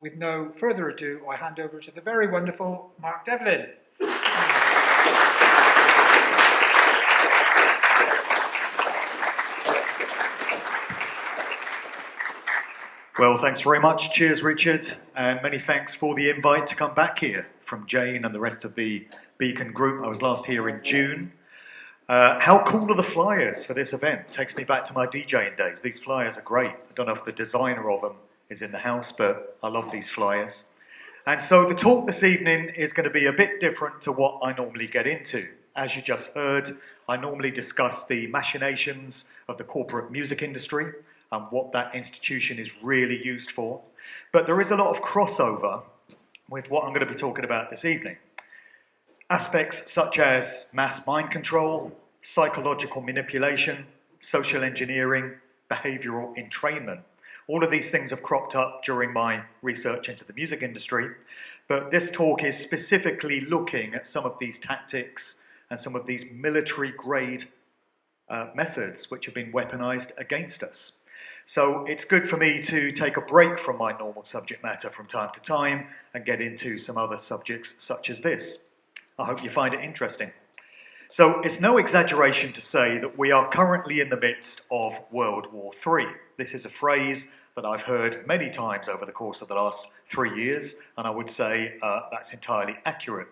With no further ado, I hand over to the very wonderful Mark Devlin. Well, thanks very much. Cheers, Richard, and many thanks for the invite to come back here from Jane and the rest of the Beacon group. I was last here in June. How cool are the flyers for this event? Takes me back to my DJing days. These flyers are great. I don't know if the designer of them is in the house, but I love these flyers. And so the talk this evening is going to be a bit different to what I normally get into. As you just heard, I normally discuss the machinations of the corporate music industry and what that institution is really used for. But there is a lot of crossover with what I'm going to be talking about this evening. Aspects such as mass mind control, psychological manipulation, social engineering, behavioural entrainment. All of these things have cropped up during my research into the music industry, but this talk is specifically looking at some of these tactics and some of these military-grade methods which have been weaponized against us. So it's good for me to take a break from my normal subject matter from time to time and get into some other subjects such as this. I hope you find it interesting. So it's no exaggeration to say that we are currently in the midst of World War III. This is a phrase that I've heard many times over the course of the last 3 years, and I would say that's entirely accurate.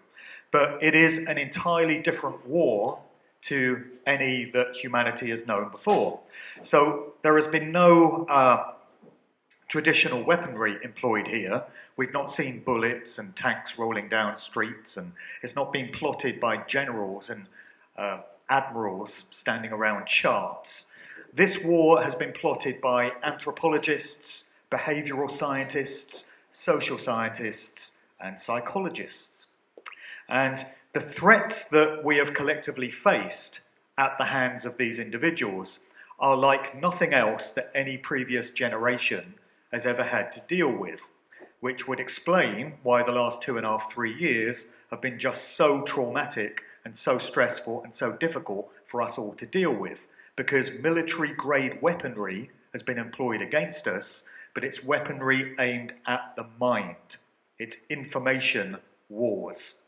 But it is an entirely different war to any that humanity has known before. So there has been no traditional weaponry employed here. We've not seen bullets and tanks rolling down streets, and it's not been plotted by generals and admirals standing around charts. This war has been plotted by anthropologists, behavioural scientists, social scientists, and psychologists. And the threats that we have collectively faced at the hands of these individuals are like nothing else that any previous generation has ever had to deal with, which would explain why the last 2.5, 3 years have been just so traumatic and so stressful and so difficult for us all to deal with, because military-grade weaponry has been employed against us, but it's weaponry aimed at the mind. It's information wars.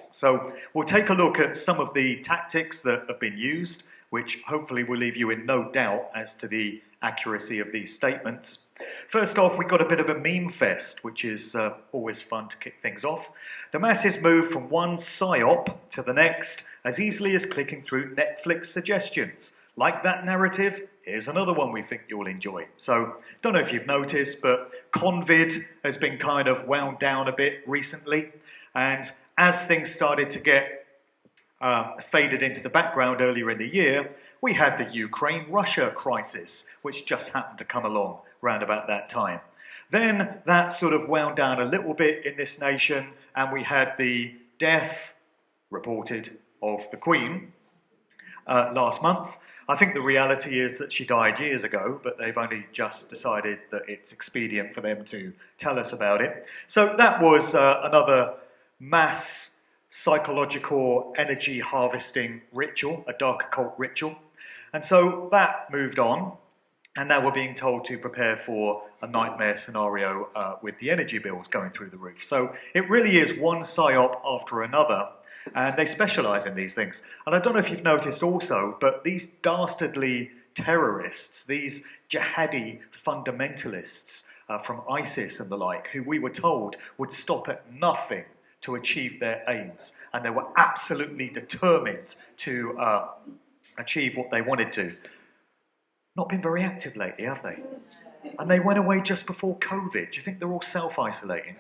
So we'll take a look at some of the tactics that have been used, which hopefully will leave you in no doubt as to the accuracy of these statements. First off, we've got a bit of a meme fest, which is always fun to kick things off. The masses move from one psyop to the next as easily as clicking through Netflix suggestions. Like that narrative, here's another one we think you'll enjoy. So, don't know if you've noticed, but COVID has been kind of wound down a bit recently. And as things started to get faded into the background earlier in the year, we had the Ukraine-Russia crisis, which just happened to come along round about that time. Then that sort of wound down a little bit in this nation, and we had the death reported of the Queen last month. I think the reality is that she died years ago, but they've only just decided that it's expedient for them to tell us about it. So that was another mass psychological energy harvesting ritual, a dark occult ritual. And so that moved on, and now we're being told to prepare for a nightmare scenario with the energy bills going through the roof. So it really is one psyop after another, and they specialise in these things. And I don't know if you've noticed also, but these dastardly terrorists, these jihadi fundamentalists from ISIS and the like, who we were told would stop at nothing to achieve their aims, and they were absolutely determined to achieve what they wanted to. Not been very active lately, have they? And they went away just before COVID. Do you think they're all self-isolating?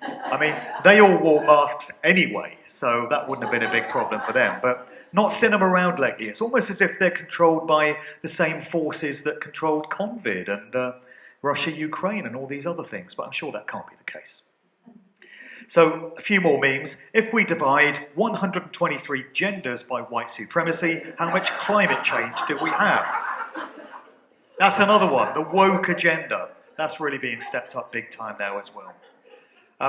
I mean, they all wore masks anyway, so that wouldn't have been a big problem for them. But not seen them around lately. It's almost as if they're controlled by the same forces that controlled COVID and Russia, Ukraine, and all these other things. But I'm sure that can't be the case. So, a few more memes. If we divide 123 genders by white supremacy, how much climate change do we have? That's another one, the woke agenda. That's really being stepped up big time now as well.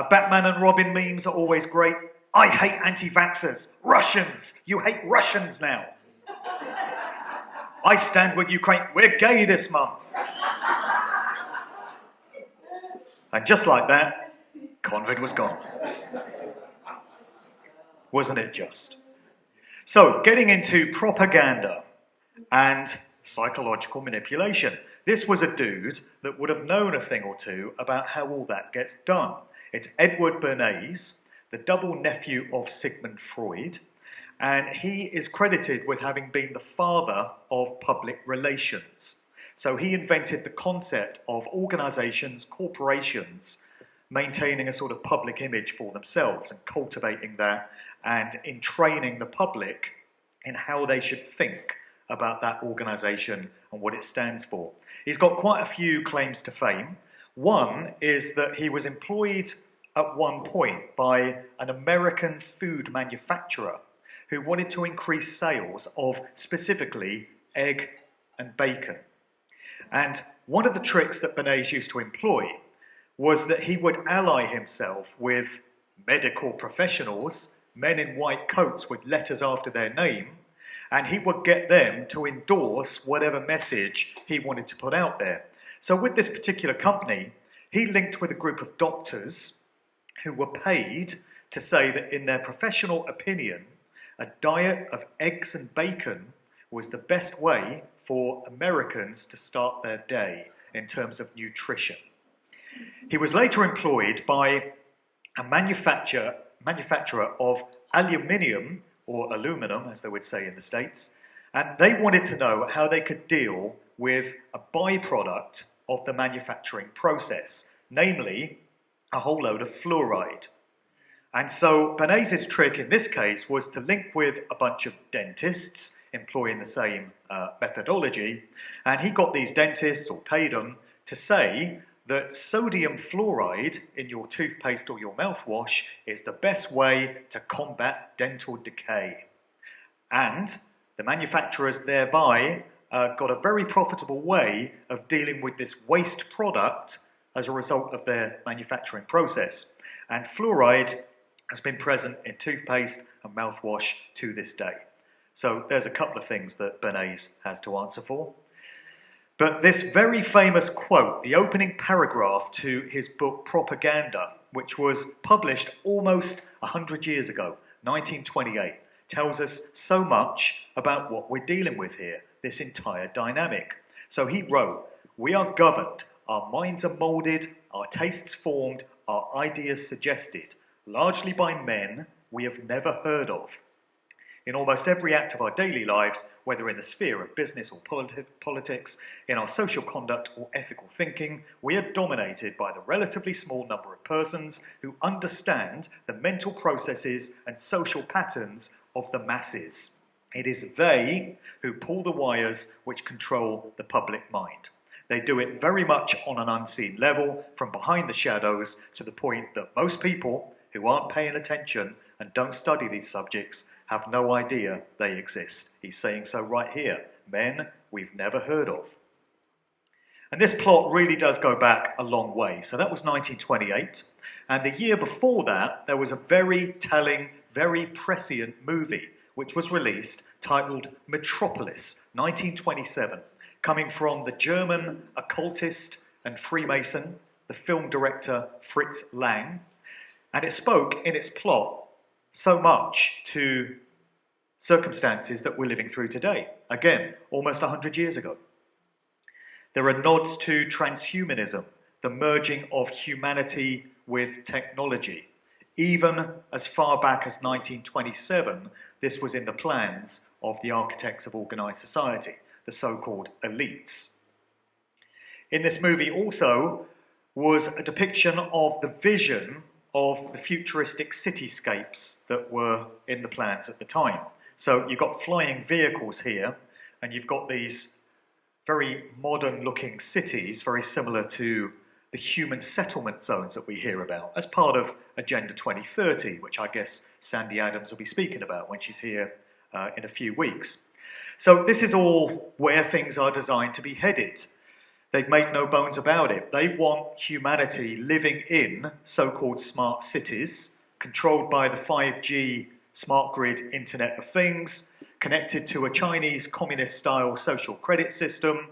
Batman and Robin memes are always great. I hate anti-vaxxers. Russians. You hate Russians now. I stand with Ukraine. We're gay this month. And just like that, Convid was gone. Wasn't it just? So, getting into propaganda and psychological manipulation. This was a dude that would have known a thing or two about how all that gets done. It's Edward Bernays, the double nephew of Sigmund Freud, and he is credited with having been the father of public relations. So he invented the concept of organisations, corporations, maintaining a sort of public image for themselves and cultivating that and in training the public in how they should think about that organisation and what it stands for. He's got quite a few claims to fame. One is that he was employed at one point by an American food manufacturer who wanted to increase sales of specifically egg and bacon. And one of the tricks that Bernays used to employ was that he would ally himself with medical professionals, men in white coats with letters after their name, and he would get them to endorse whatever message he wanted to put out there. So with this particular company, he linked with a group of doctors who were paid to say that in their professional opinion, a diet of eggs and bacon was the best way for Americans to start their day in terms of nutrition. He was later employed by a manufacturer of aluminium, or aluminum, as they would say in the States, and they wanted to know how they could deal with a byproduct of the manufacturing process, namely a whole load of fluoride. And so Bernays' trick in this case was to link with a bunch of dentists employing the same methodology, and he got these dentists, or paid them, to say that sodium fluoride in your toothpaste or your mouthwash is the best way to combat dental decay. And the manufacturers thereby got a very profitable way of dealing with this waste product as a result of their manufacturing process. And fluoride has been present in toothpaste and mouthwash to this day. So there's a couple of things that Bernays has to answer for. But this very famous quote, the opening paragraph to his book Propaganda, which was published almost 100 years ago, 1928, tells us so much about what we're dealing with here, this entire dynamic. So he wrote, "We are governed, our minds are moulded, our tastes formed, our ideas suggested, largely by men we have never heard of. In almost every act of our daily lives, whether in the sphere of business or politics, in our social conduct or ethical thinking, we are dominated by the relatively small number of persons who understand the mental processes and social patterns of the masses. It is they who pull the wires which control the public mind. They do it very much on an unseen level, from behind the shadows, to the point that most people who aren't paying attention and don't study these subjects have no idea they exist." He's saying so right here. Men we've never heard of. And this plot really does go back a long way. So that was 1928. And the year before that, there was a very telling, very prescient movie, which was released, titled Metropolis, 1927, coming from the German occultist and Freemason, the film director Fritz Lang. And it spoke in its plot so much to circumstances that we're living through today. Again, almost 100 years ago. There are nods to transhumanism, the merging of humanity with technology. Even as far back as 1927, this was in the plans of the architects of organised society, the so-called elites. In this movie also was a depiction of the vision of the futuristic cityscapes that were in the plans at the time. So you've got flying vehicles here, and you've got these very modern-looking cities, very similar to the human settlement zones that we hear about, as part of Agenda 2030, which I guess Sandy Adams will be speaking about when she's here in a few weeks. So this is all where things are designed to be headed. They make no bones about it. They want humanity living in so-called smart cities, controlled by the 5G smart grid Internet of Things, connected to a Chinese communist-style social credit system.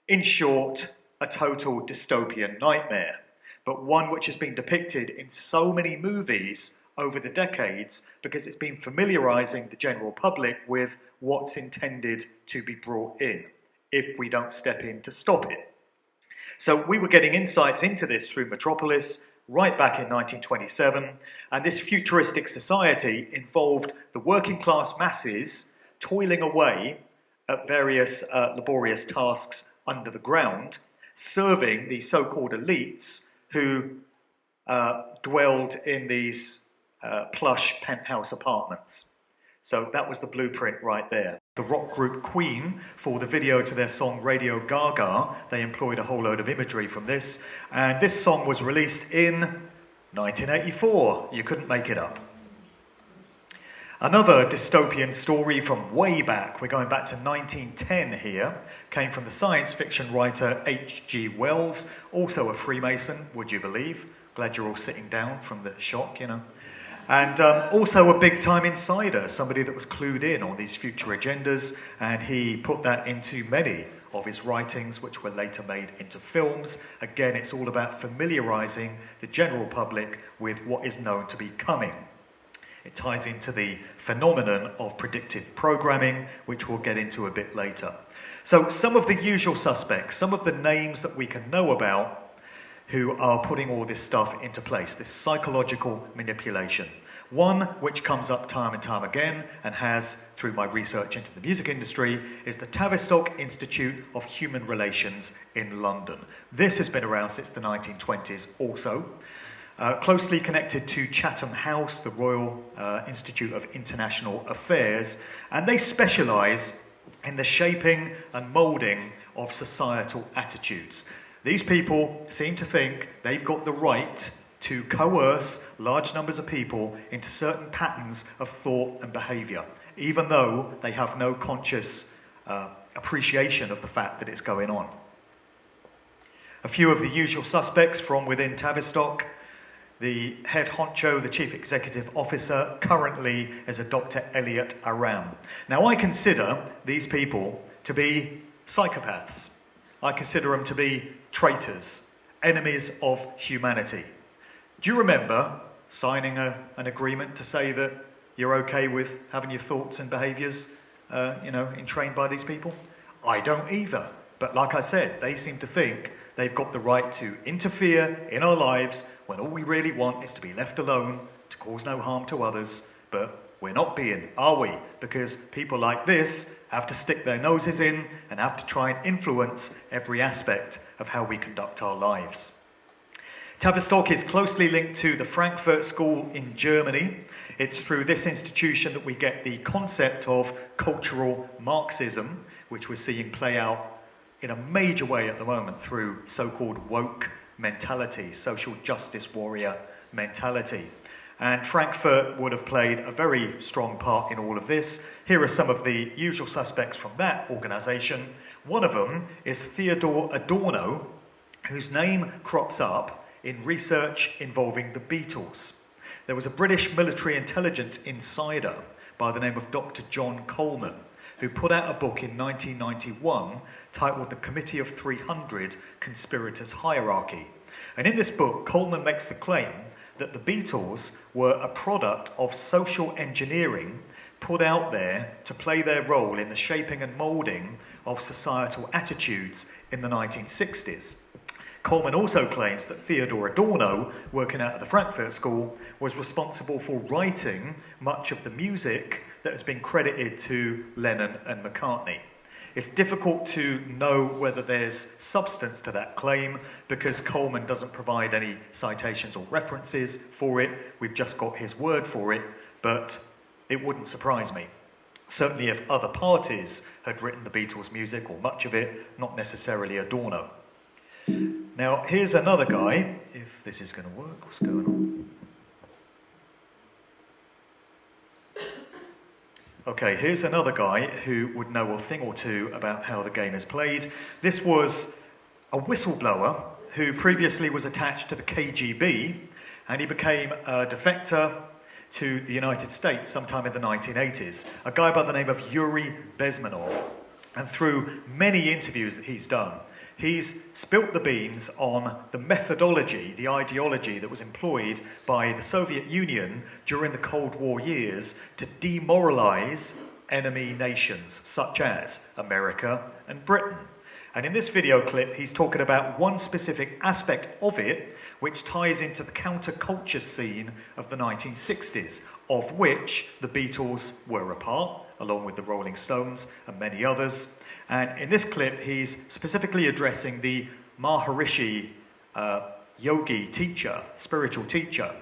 In short, a total dystopian nightmare. but one which has been depicted in so many movies over the decades because it's been familiarising the general public with what's intended to be brought in if we don't step in to stop it. So we were getting insights into this through Metropolis right back in 1927, and this futuristic society involved the working class masses toiling away at various laborious tasks under the ground, serving the so-called elites who dwelled in these plush penthouse apartments. So that was the blueprint right there. The rock group Queen, for the video to their song Radio Gaga, they employed a whole load of imagery from this, and this song was released in 1984. You couldn't make it up. Another dystopian story from way back, we're going back to 1910 here, came from the science fiction writer H.G. Wells, also a Freemason, would you believe? Glad you're all sitting down from the shock, you know. And also a big-time insider, somebody that was clued in on these future agendas, and he put that into many of his writings, which were later made into films. Again, it's all about familiarising the general public with what is known to be coming. It ties into the phenomenon of predictive programming, which we'll get into a bit later. So some of the usual suspects, some of the names that we can know about who are putting all this stuff into place, this psychological manipulation. One which comes up time and time again and has, through my research into the music industry, is the Tavistock Institute of Human Relations in London. This has been around since the 1920s also, closely connected to Chatham House, the Royal Institute of International Affairs, and they specialise in the shaping and moulding of societal attitudes. These people seem to think they've got the right to coerce large numbers of people into certain patterns of thought and behaviour, even though they have no conscious appreciation of the fact that it's going on. A few of the usual suspects from within Tavistock. The head honcho, the chief executive officer, currently is a Dr. Elliot Aram. Now, I consider these people to be psychopaths. I consider them to be traitors, enemies of humanity. Do you remember signing an agreement to say that you're okay with having your thoughts and behaviours, entrained by these people? I don't either. But like I said, they seem to think they've got the right to interfere in our lives when all we really want is to be left alone, to cause no harm to others. But we're not being, are we? Because people like this have to stick their noses in and have to try and influence every aspect of how we conduct our lives. Tavistock is closely linked to the Frankfurt School in Germany. It's through this institution that we get the concept of cultural Marxism, which we're seeing play out in a major way at the moment through so-called woke mentality, social justice warrior mentality. And Frankfurt would have played a very strong part in all of this. Here are some of the usual suspects from that organisation. One of them is Theodore Adorno, whose name crops up in research involving the Beatles. There was a British military intelligence insider by the name of Dr. John Coleman, who put out a book in 1991 titled The Committee of 300 Conspirators Hierarchy. And in this book, Coleman makes the claim that the Beatles were a product of social engineering put out there to play their role in the shaping and moulding of societal attitudes in the 1960s. Coleman also claims that Theodore Adorno, working out at the Frankfurt School, was responsible for writing much of the music that has been credited to Lennon and McCartney. It's difficult to know whether there's substance to that claim because Coleman doesn't provide any citations or references for it. We've just got his word for it, but it wouldn't surprise me. Certainly if other parties had written the Beatles' music, or much of it, not necessarily Adorno. Now, here's another guy, if this is going to work, what's going on? Okay, here's another guy who would know a thing or two about how the game is played. This was a whistleblower who previously was attached to the KGB, and he became a defector to the United States sometime in the 1980s. A guy by the name of Yuri Bezmenov. And through many interviews that he's done, he's spilt the beans on the methodology, the ideology that was employed by the Soviet Union during the Cold War years to demoralize enemy nations such as America and Britain. And in this video clip, he's talking about one specific aspect of it, which ties into the counterculture scene of the 1960s, of which the Beatles were a part, along with the Rolling Stones and many others. And in this clip, he's specifically addressing the Maharishi yogi teacher, spiritual teacher,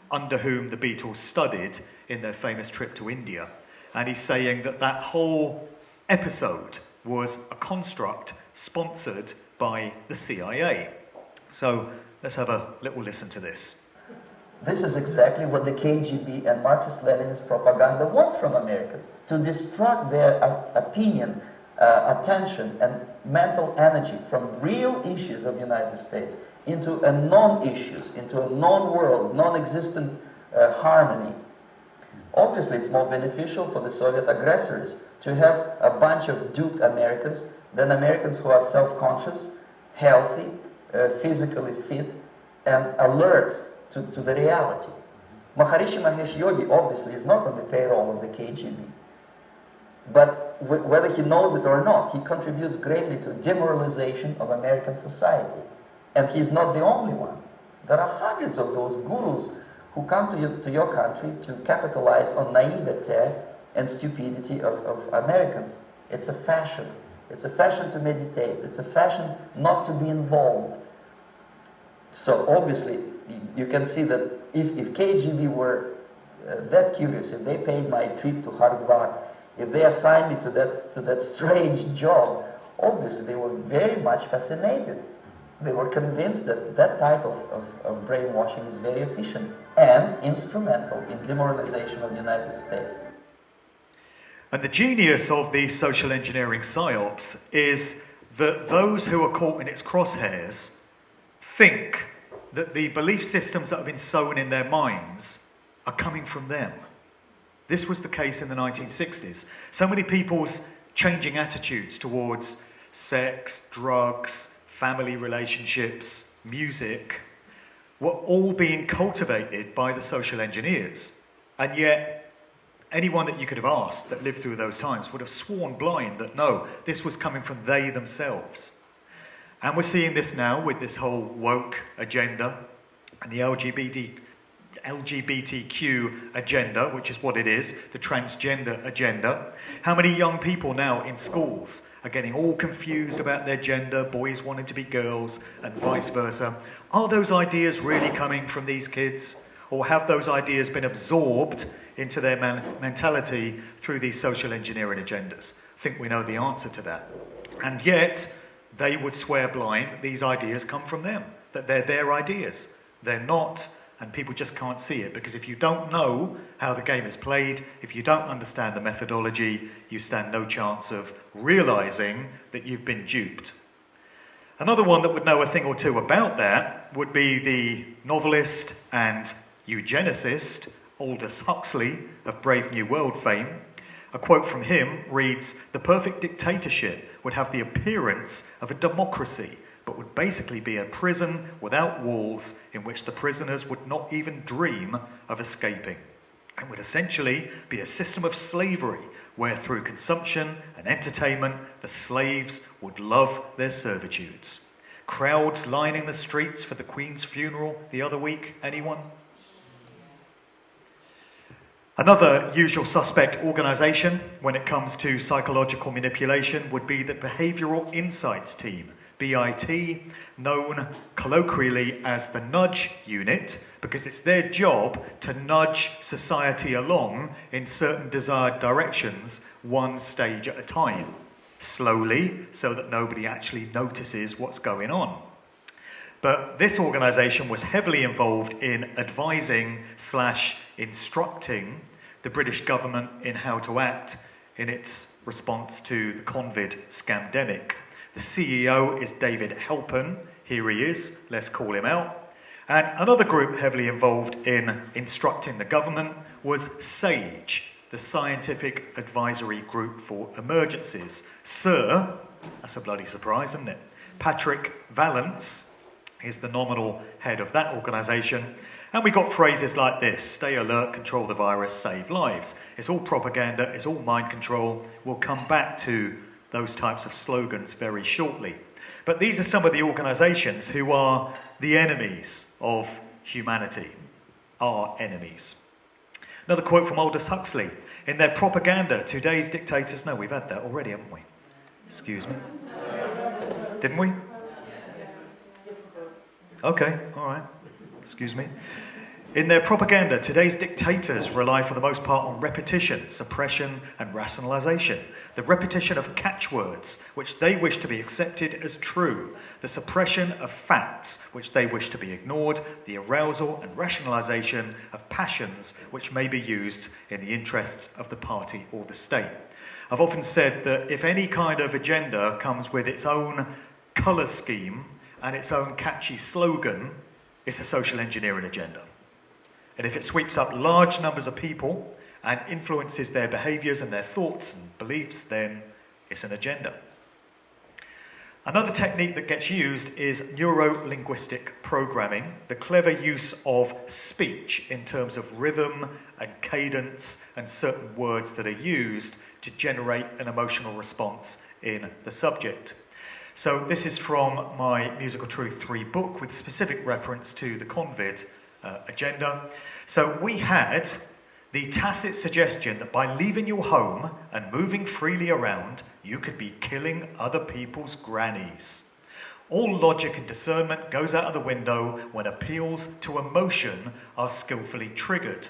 under whom the Beatles studied in their famous trip to India. And he's saying that that whole episode was a construct sponsored by the CIA. So let's have a little listen to this. This is exactly what the KGB and Marxist-Leninist propaganda wants from Americans, to distract their opinion, attention and mental energy from real issues of the United States into a non-issues, into a non-world, non-existent harmony. Obviously, it's more beneficial for the Soviet aggressors to have a bunch of duped Americans than Americans who are self-conscious, healthy, physically fit, and alert to the reality. Maharishi Mahesh Yogi obviously is not on the payroll of the KGB. But whether he knows it or not, he contributes greatly to demoralization of American society. And he's not the only one. There are hundreds of those gurus who come to your country to capitalize on naivete and stupidity of Americans. It's a fashion. It's a fashion to meditate. It's a fashion not to be involved. So obviously, you can see that if KGB were that curious, if they paid my trip to Hardwar, if they assigned me to that strange job, obviously they were very much fascinated. They were convinced that that type of brainwashing is very efficient and instrumental in demoralization of the United States. And the genius of the social engineering psyops is that those who are caught in its crosshairs think that the belief systems that have been sown in their minds are coming from them. This was the case in the 1960s. So many people's changing attitudes towards sex, drugs, family relationships, music, were all being cultivated by the social engineers. And yet, anyone that you could have asked that lived through those times would have sworn blind that no, this was coming from they themselves. And we're seeing this now with this whole woke agenda and the LGBTQ agenda, which is what it is, the transgender agenda. How many young people now in schools are getting all confused about their gender, boys wanting to be girls and vice versa? Are those ideas really coming from these kids? Or have those ideas been absorbed into their mentality through these social engineering agendas? I think we know the answer to that. And yet, they would swear blind that these ideas come from them, that they're their ideas. They're not, and people just can't see it, because if you don't know how the game is played, if you don't understand the methodology, you stand no chance of realizing that you've been duped. Another one that would know a thing or two about that would be the novelist and eugenicist Aldous Huxley of Brave New World fame. A quote from him reads, "The perfect dictatorship would have the appearance of a democracy, but would basically be a prison without walls in which the prisoners would not even dream of escaping. It would essentially be a system of slavery where through consumption and entertainment the slaves would love their servitudes." Crowds lining the streets for the Queen's funeral the other week, anyone? Another usual suspect organisation when it comes to psychological manipulation would be the Behavioural Insights Team, BIT, known colloquially as the Nudge Unit, because it's their job to nudge society along in certain desired directions, one stage at a time, slowly, so that nobody actually notices what's going on. But this organisation was heavily involved in advising / instructing the British government in how to act in its response to the Convid scamdemic. The CEO is David Halpern. Here he is. Let's call him out. And another group heavily involved in instructing the government was SAGE, the Scientific Advisory Group for Emergencies. Sir, that's a bloody surprise, isn't it? Patrick Vallance is the nominal head of that organisation. And we got phrases like this: stay alert, control the virus, save lives. It's all propaganda, it's all mind control. We'll come back to those types of slogans very shortly. But these are some of the organisations who are the enemies of humanity, our enemies. Another quote from Aldous Huxley: in their propaganda, today's dictators... No, we've had that already, haven't we? Excuse me. Didn't we? Okay, all right. Excuse me. In their propaganda, today's dictators rely for the most part on repetition, suppression, and rationalisation. The repetition of catchwords, which they wish to be accepted as true. The suppression of facts, which they wish to be ignored. The arousal and rationalisation of passions, which may be used in the interests of the party or the state. I've often said that if any kind of agenda comes with its own colour scheme and its own catchy slogan, it's a social engineering agenda. And if it sweeps up large numbers of people and influences their behaviours and their thoughts and beliefs, then it's an agenda. Another technique that gets used is neuro-linguistic programming, the clever use of speech in terms of rhythm and cadence and certain words that are used to generate an emotional response in the subject. So this is from my Musical Truth 3 book with specific reference to the Convid agenda. So we had the tacit suggestion that by leaving your home and moving freely around, you could be killing other people's grannies. All logic and discernment goes out of the window when appeals to emotion are skillfully triggered.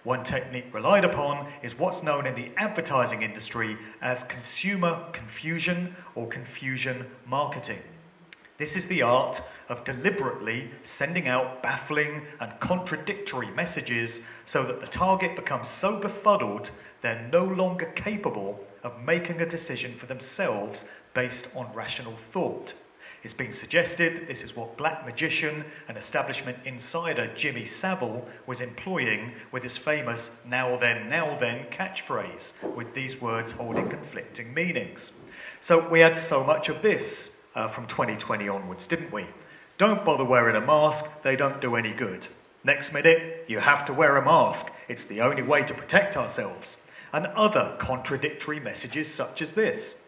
One technique relied upon is what's known in the advertising industry as consumer confusion or confusion marketing. This is the art of deliberately sending out baffling and contradictory messages so that the target becomes so befuddled they're no longer capable of making a decision for themselves based on rational thought. It's been suggested that this is what black magician and establishment insider Jimmy Savile was employing with his famous now then catchphrase, with these words holding conflicting meanings. So we had so much of this from 2020 onwards, didn't we? Don't bother wearing a mask, they don't do any good. Next minute, you have to wear a mask. It's the only way to protect ourselves. And other contradictory messages such as this.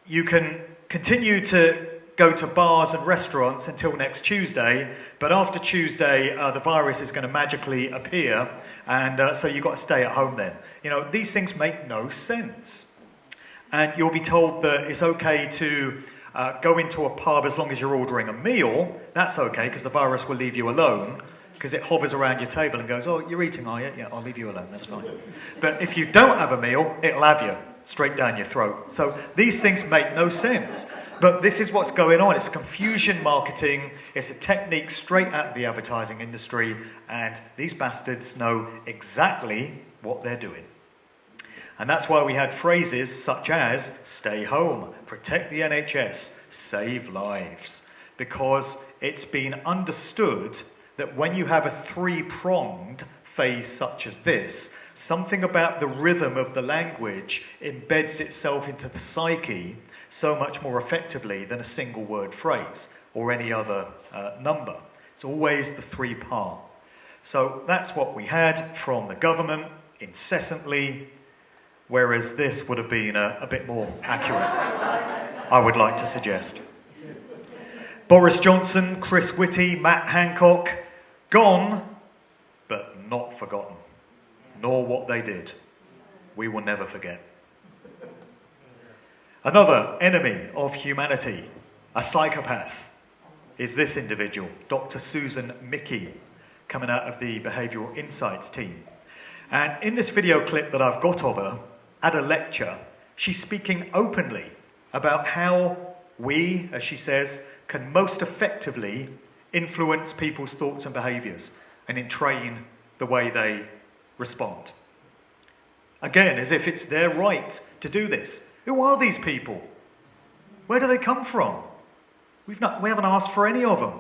You can continue to go to bars and restaurants until next Tuesday, but after Tuesday, the virus is going to magically appear, and so you've got to stay at home then. You know, these things make no sense. And you'll be told that it's okay to go into a pub as long as you're ordering a meal. That's okay, because the virus will leave you alone, because it hovers around your table and goes, oh, you're eating, are you? Yeah, I'll leave you alone, that's fine. But if you don't have a meal, it'll have you straight down your throat. So these things make no sense. But this is what's going on. It's confusion marketing. It's a technique straight out of the advertising industry. And these bastards know exactly what they're doing. And that's why we had phrases such as stay home, protect the NHS, save lives. Because it's been understood that when you have a three-pronged phase such as this, something about the rhythm of the language embeds itself into the psyche so much more effectively than a single word phrase or any other number. It's always the three-part. So that's what we had from the government incessantly, whereas this would have been a bit more accurate, I would like to suggest. Boris Johnson, Chris Whitty, Matt Hancock, gone, but not forgotten. Nor what they did. We will never forget. Another enemy of humanity, a psychopath, is this individual, Dr. Susan Mickey, coming out of the Behavioural Insights team. And in this video clip that I've got of her, at a lecture, she's speaking openly about how we, as she says, can most effectively influence people's thoughts and behaviours and entrain the way they respond. Again, as if it's their right to do this. Who are these people? Where do they come from? We haven't asked for any of them.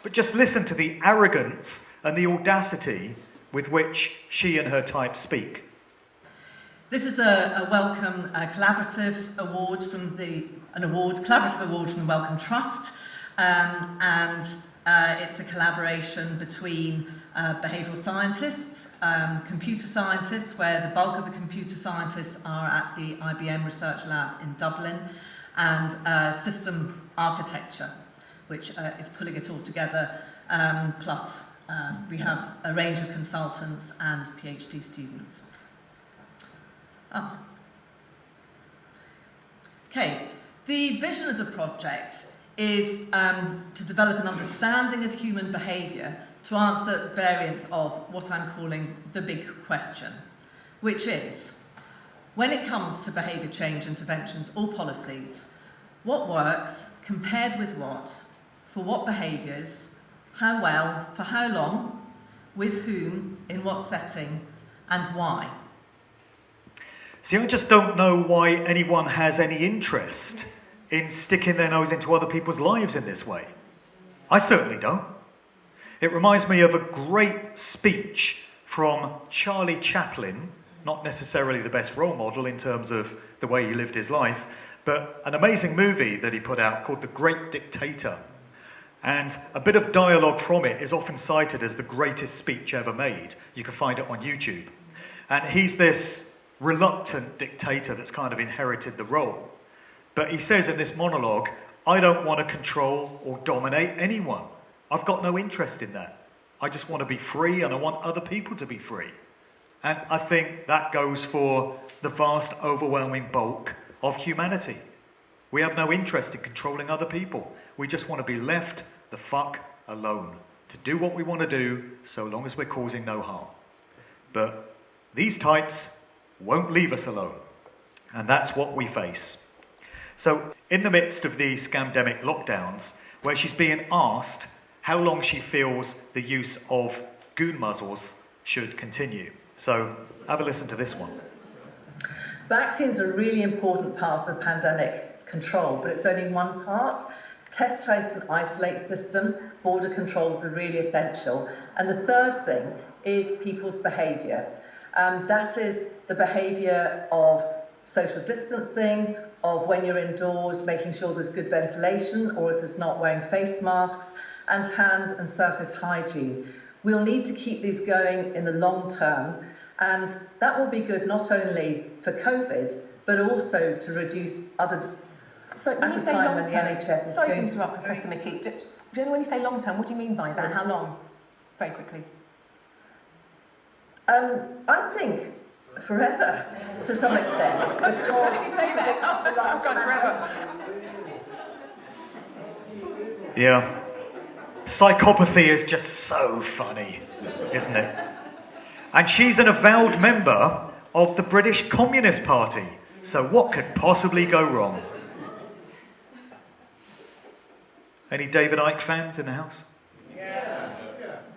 But just listen to the arrogance and the audacity with which she and her type speak. This is a welcome collaborative award from collaborative award from the Wellcome Trust, and it's a collaboration between behavioural scientists, computer scientists, where the bulk of the computer scientists are at the IBM Research Lab in Dublin, and system architecture, which is pulling it all together, plus we have a range of consultants and PhD students. Okay, the vision of the project is to develop an understanding of human behaviour to answer variants of what I'm calling the big question, which is, when it comes to behaviour change interventions or policies, what works compared with what, for what behaviours, how well, for how long, with whom, in what setting, and why? See, I just don't know why anyone has any interest in sticking their nose into other people's lives in this way. I certainly don't. It reminds me of a great speech from Charlie Chaplin, not necessarily the best role model in terms of the way he lived his life, but an amazing movie that he put out called The Great Dictator. And a bit of dialogue from it is often cited as the greatest speech ever made. You can find it on YouTube. And he's this reluctant dictator that's kind of inherited the role. But he says in this monologue, I don't want to control or dominate anyone. I've got no interest in that. I just want to be free, and I want other people to be free. And I think that goes for the vast, overwhelming bulk of humanity. We have no interest in controlling other people. We just want to be left the fuck alone to do what we want to do, so long as we're causing no harm. But these types won't leave us alone, and that's what we face. So in the midst of the scamdemic lockdowns, where she's being asked how long she feels the use of goon muzzles should continue. So have a listen to this one. Vaccines are a really important part of the pandemic control, but it's only one part. Test, trace and isolate system, border controls are really essential. And the third thing is people's behaviour. That is the behaviour of social distancing, of when you're indoors, making sure there's good ventilation, or if there's not, wearing face masks, and hand and surface hygiene. We'll need to keep these going in the long term, and that will be good not only for COVID, but also to reduce others. So when you say long term, Sorry to interrupt, Professor Mickey. When you say long term, what do you mean by that? How long? Very quickly. I think forever, to some extent. What did you say there? Oh, I've gone forever. Yeah. Psychopathy is just so funny, isn't it? And she's an avowed member of the British Communist Party. So what could possibly go wrong? Any David Icke fans in the house?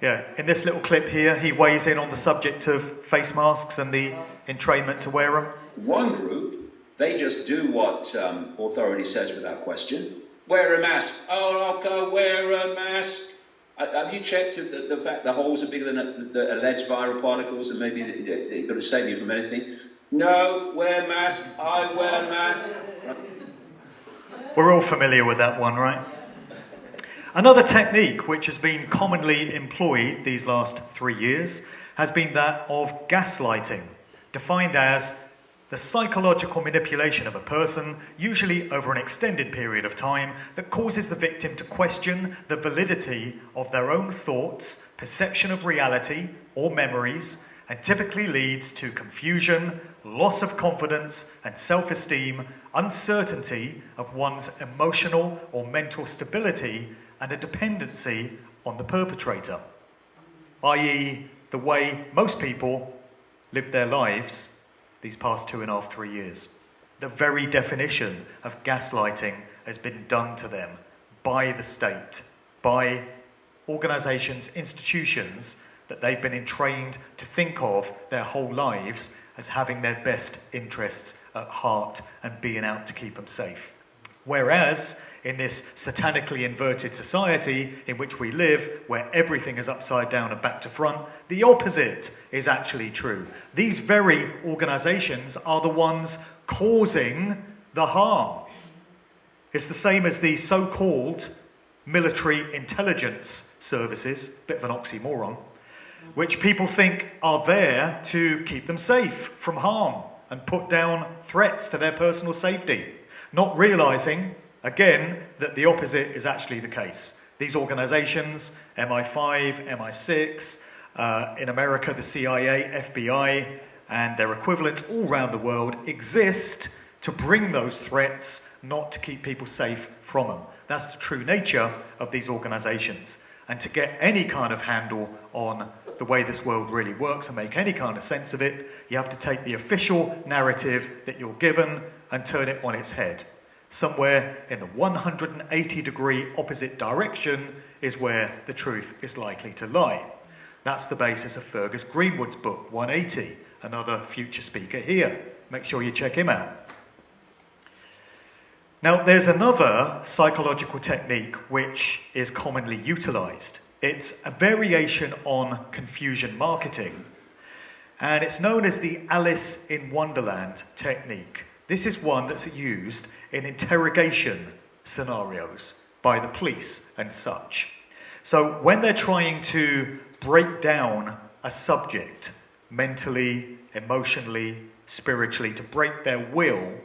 Yeah. In this little clip here, he weighs in on the subject of face masks and the entrainment to wear them. One group, they just do what authority says without question. Wear a mask. Oh, I'll go wear a mask. Have you checked the fact the holes are bigger than the alleged viral particles and maybe they're going to save you from anything? No, wear mask. I wear mask. We're all familiar with that one, right? Another technique which has been commonly employed these last 3 years has been that of gaslighting, defined as the psychological manipulation of a person, usually over an extended period of time, that causes the victim to question the validity of their own thoughts, perception of reality, or memories, and typically leads to confusion, loss of confidence and self-esteem, uncertainty of one's emotional or mental stability, and a dependency on the perpetrator, i.e. the way most people live their lives these past 2.5, 3 years. The very definition of gaslighting has been done to them by the state, by organisations, institutions that they've been trained to think of their whole lives as having their best interests at heart and being out to keep them safe. Whereas, in this satanically inverted society in which we live, where everything is upside down and back to front, the opposite is actually true. These very organisations are the ones causing the harm. It's the same as the so-called military intelligence services, bit of an oxymoron, which people think are there to keep them safe from harm and put down threats to their personal safety, not realising, again, that the opposite is actually the case. These organisations, MI5, MI6, in America the CIA, FBI, and their equivalents all around the world exist to bring those threats, not to keep people safe from them. That's the true nature of these organisations. And to get any kind of handle on the way this world really works and make any kind of sense of it, you have to take the official narrative that you're given and turn it on its head. Somewhere in the 180-degree opposite direction is where the truth is likely to lie. That's the basis of Fergus Greenwood's book, 180, another future speaker here. Make sure you check him out. Now, there's another psychological technique which is commonly utilised. It's a variation on confusion marketing, and it's known as the Alice in Wonderland technique. This is one that's used in interrogation scenarios by the police and such. So when they're trying to break down a subject mentally, emotionally, spiritually, to break their will,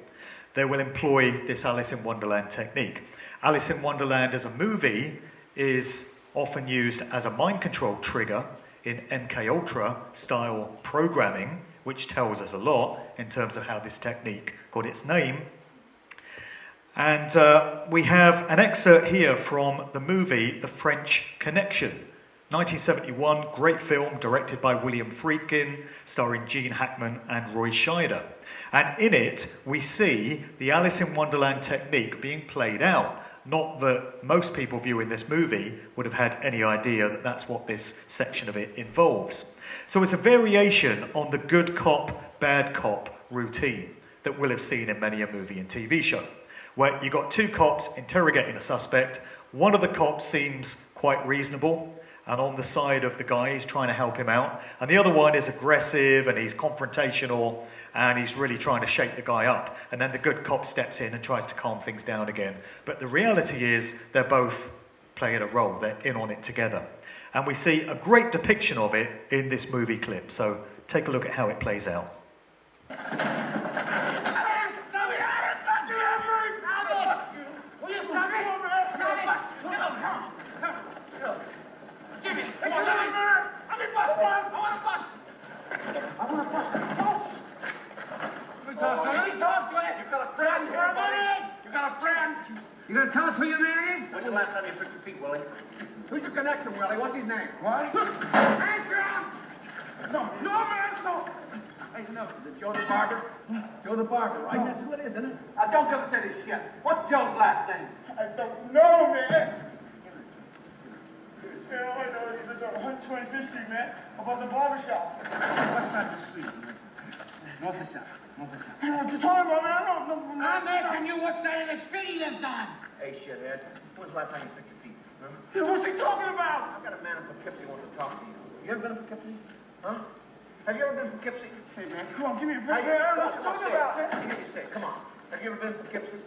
they will employ this Alice in Wonderland technique. Alice in Wonderland as a movie is often used as a mind control trigger in MKUltra style programming, which tells us a lot in terms of how this technique got its name. And we have an excerpt here from the movie The French Connection, 1971, great film directed by William Friedkin, starring Gene Hackman and Roy Scheider. And in it, we see the Alice in Wonderland technique being played out. Not that most people viewing this movie would have had any idea that that's what this section of it involves. So it's a variation on the good cop, bad cop routine that we'll have seen in many a movie and TV show, where you've got two cops interrogating a suspect. One of the cops seems quite reasonable and on the side of the guy who's trying to help him out, and the other one is aggressive and he's confrontational and he's really trying to shake the guy up, and then the good cop steps in and tries to calm things down again. But the reality is they're both playing a role, they're in on it together. And we see a great depiction of it in this movie clip, so take a look at how it plays out. You gonna tell us who your man is? When's the last time you took your feet, Willie? Who's your connection, Willie? What's his name? What? Answer him! No, man, no! Hey, no, is it Joe the Barber? Joe the Barber, right? No. That's who it is, isn't it? Don't give us any shit. What's Joe's last name? I don't know, man. Yeah, all I know is it's on 125th Street, man. Above the barber shop. What side of the street? North or south? North or south? What you talking about, man? I don't know. I'm asking you what side of the street he lives on. Hey, shithead. When's the last time you picked your feet? Huh? Yeah, what's he talking about? I've got a man in Poughkeepsie who wants to talk to you. You ever been to Poughkeepsie? Huh? Have you ever been to Poughkeepsie? Hey, man, come on, give me a break. I don't know what you're talking about. You get your stay. Come on. Have you ever been to Poughkeepsie?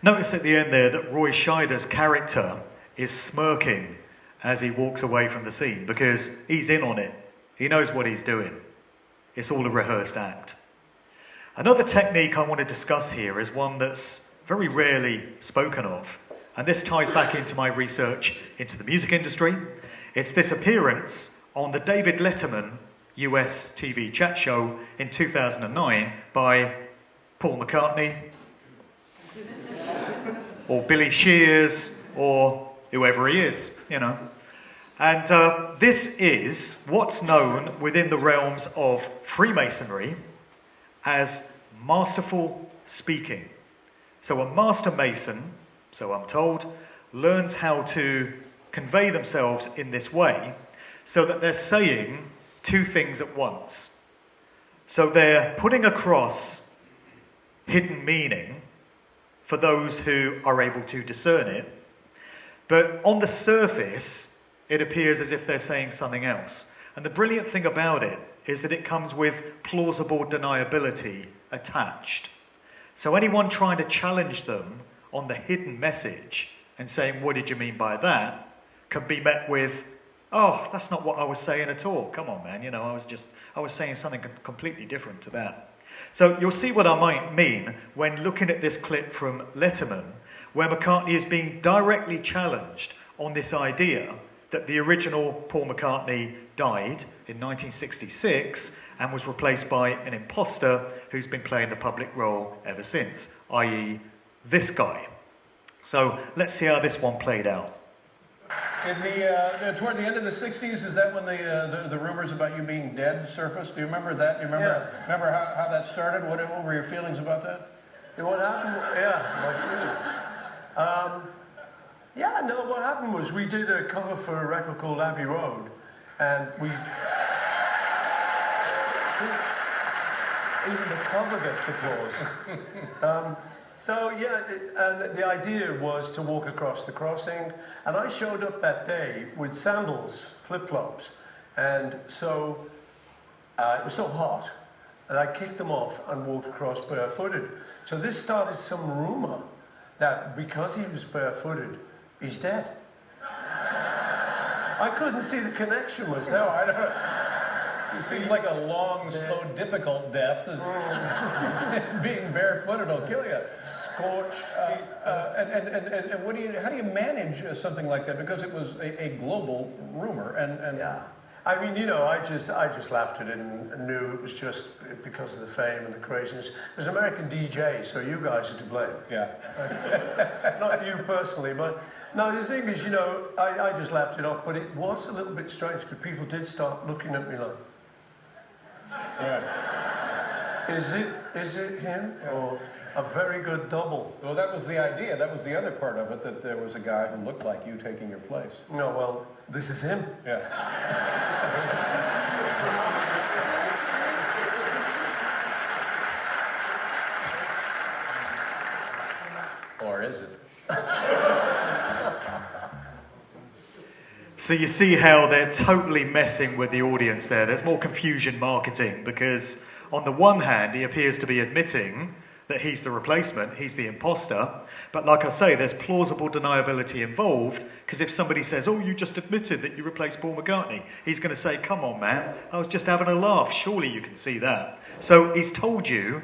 Notice at the end there that Roy Scheider's character is smirking as he walks away from the scene because he's in on it. He knows what he's doing. It's all a rehearsed act. Another technique I want to discuss here is one that's very rarely spoken of, and this ties back into my research into the music industry. It's this appearance on the David Letterman US TV chat show in 2009 by Paul McCartney or Billy Shears or whoever he is, you know. And this is what's known within the realms of Freemasonry as masterful speaking. So a master mason, so I'm told, learns how to convey themselves in this way so that they're saying two things at once. So they're putting across hidden meaning for those who are able to discern it. But on the surface, it appears as if they're saying something else. And the brilliant thing about it is that it comes with plausible deniability attached. So anyone trying to challenge them on the hidden message and saying, what did you mean by that, can be met with, oh, that's not what I was saying at all. Come on, man, I was saying something completely different to that. So you'll see what I might mean when looking at this clip from Letterman, where McCartney is being directly challenged on this idea that the original Paul McCartney died in 1966 and was replaced by an imposter who's been playing the public role ever since, i.e. this guy. So let's see how this one played out. In the toward the end of the 60s, is that when the rumors about you being dead surfaced? Do you remember that? Do you remember how that started? What were your feelings about that? What happened? My feelings. What happened was we did a cover for a record called Abbey Road, and even the cover gets applause. The idea was to walk across the crossing, and I showed up that day with sandals, flip-flops, and so it was so hot, and I kicked them off and walked across barefooted. So this started some rumor that because he was barefooted, he's dead. I couldn't see the connection was there. I don't. It seems like a long, slow, difficult death. Being barefooted will kill you. Scorched feet. And how do you manage something like that? Because it was a global rumor. I just laughed at it and knew it was just because of the fame and the craziness. It was an American DJ, so you guys are to blame. Yeah. Not you personally, but no, the thing is, I just laughed it off, but it was a little bit strange because people did start looking at me like, is it him or a very good double? Well, that was the idea. That was the other part of it, that there was a guy who looked like you taking your place. No, well, this is him. Yeah. Or is it? So you see how they're totally messing with the audience there. There's more confusion marketing because on the one hand, he appears to be admitting that he's the replacement, he's the imposter. But like I say, there's plausible deniability involved because if somebody says, oh, you just admitted that you replaced Paul McCartney, he's going to say, come on, man, I was just having a laugh. Surely you can see that. So he's told you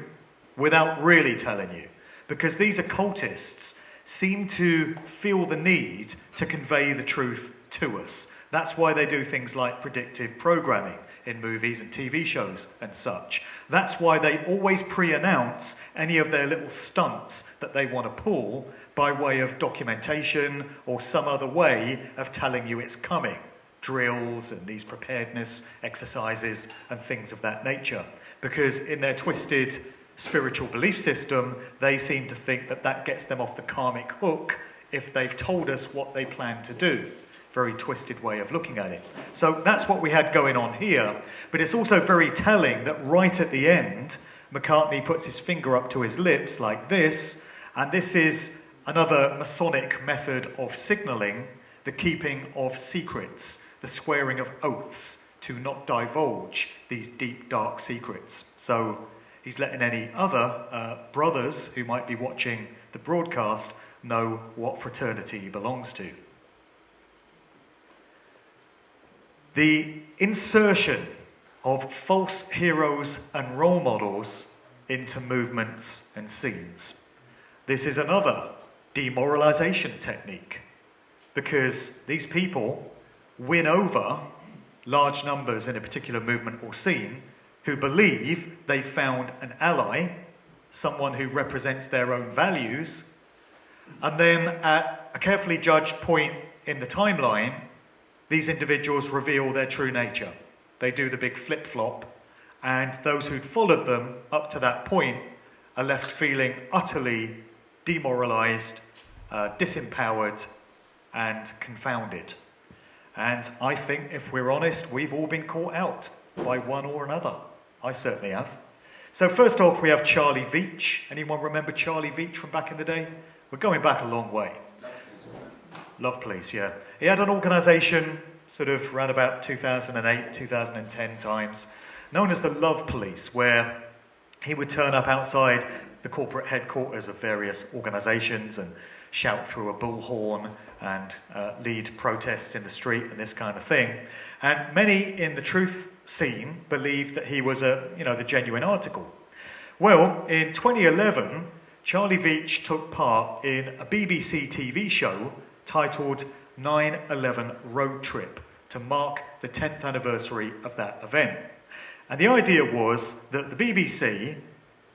without really telling you because these occultists seem to feel the need to convey the truth to us. That's why they do things like predictive programming in movies and TV shows and such. That's why they always pre-announce any of their little stunts that they want to pull by way of documentation or some other way of telling you it's coming. Drills and these preparedness exercises and things of that nature. Because in their twisted spiritual belief system, they seem to think that that gets them off the karmic hook if they've told us what they plan to do. Very twisted way of looking at it. So that's what we had going on here. But it's also very telling that right at the end, McCartney puts his finger up to his lips like this, and this is another Masonic method of signalling the keeping of secrets, the swearing of oaths to not divulge these deep, dark secrets. So he's letting any other brothers who might be watching the broadcast know what fraternity he belongs to. The insertion of false heroes and role models into movements and scenes. This is another demoralization technique because these people win over large numbers in a particular movement or scene who believe they've found an ally, someone who represents their own values, and then at a carefully judged point in the timeline, these individuals reveal their true nature. They do the big flip-flop, and those who'd followed them up to that point are left feeling utterly demoralized, disempowered, and confounded. And I think, if we're honest, we've all been caught out by one or another. I certainly have. So first off, we have Charlie Veitch. Anyone remember Charlie Veitch from back in the day? We're going back a long way. Love Police, yeah. He had an organisation sort of around about 2008, 2010 times, known as the Love Police, where he would turn up outside the corporate headquarters of various organisations and shout through a bullhorn and lead protests in the street and this kind of thing. And many in the truth scene believed that he was the genuine article. Well, in 2011, Charlie Veitch took part in a BBC TV show titled 9/11 Road Trip to mark the 10th anniversary of that event. And the idea was that the BBC,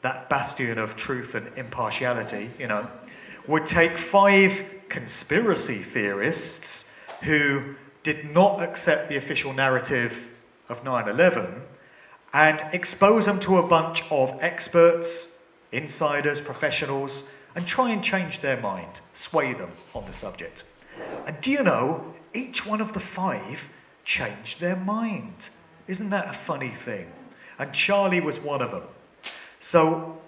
that bastion of truth and impartiality, would take 5 conspiracy theorists who did not accept the official narrative of 9/11 and expose them to a bunch of experts, insiders, professionals, and try and change their mind, sway them on the subject. And do you know, each one of the 5 changed their mind. Isn't that a funny thing? And Charlie was one of them. So,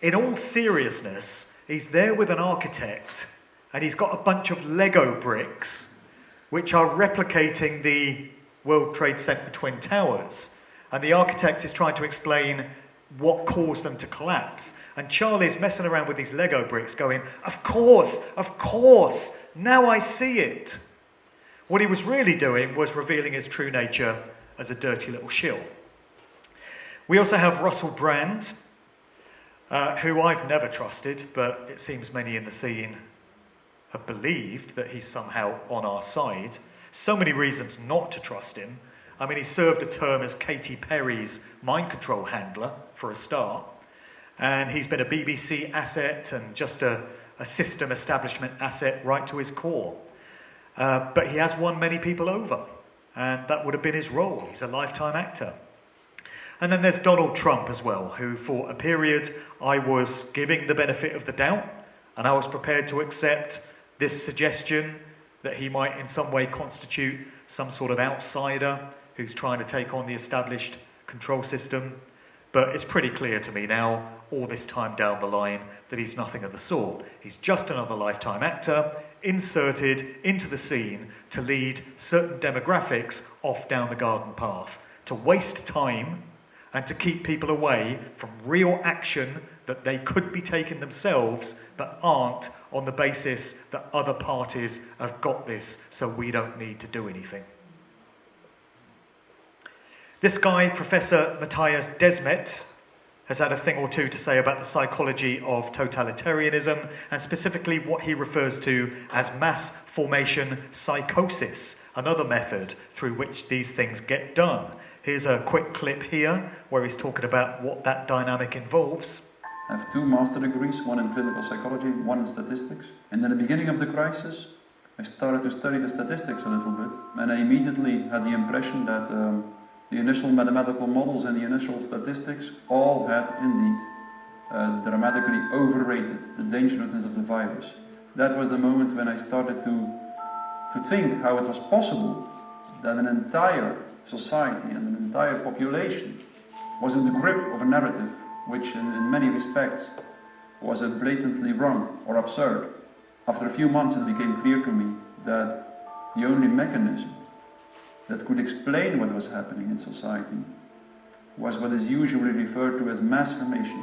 in all seriousness, he's there with an architect, and he's got a bunch of Lego bricks, which are replicating the World Trade Center Twin Towers. And the architect is trying to explain what caused them to collapse. And Charlie's messing around with these Lego bricks going, of course, now I see it. What he was really doing was revealing his true nature as a dirty little shill. We also have Russell Brand, who I've never trusted, but it seems many in the scene have believed that he's somehow on our side. So many reasons not to trust him. I mean, he served a term as Katy Perry's mind control handler, for a start. And he's been a BBC asset and just a system establishment asset right to his core. But he has won many people over, and that would have been his role. He's a lifetime actor. And then there's Donald Trump as well, who for a period I was giving the benefit of the doubt, and I was prepared to accept this suggestion that he might in some way constitute some sort of outsider who's trying to take on the established control system. But it's pretty clear to me now, all this time down the line, that he's nothing of the sort. He's just another lifetime actor, inserted into the scene to lead certain demographics off down the garden path, to waste time and to keep people away from real action that they could be taking themselves but aren't, on the basis that other parties have got this, so we don't need to do anything. This guy, Professor Matthias Desmet, has had a thing or two to say about the psychology of totalitarianism, and specifically what he refers to as mass formation psychosis, another method through which these things get done. Here's a quick clip here where he's talking about what that dynamic involves. I have 2 master degrees, one in clinical psychology, one in statistics. And in the beginning of the crisis, I started to study the statistics a little bit, and I immediately had the impression that the initial mathematical models and the initial statistics all had indeed dramatically overrated the dangerousness of the virus. That was the moment when I started to think how it was possible that an entire society and an entire population was in the grip of a narrative which in many respects was blatantly wrong or absurd. After a few months it became clear to me that the only mechanism that could explain what was happening in society was what is usually referred to as mass formation.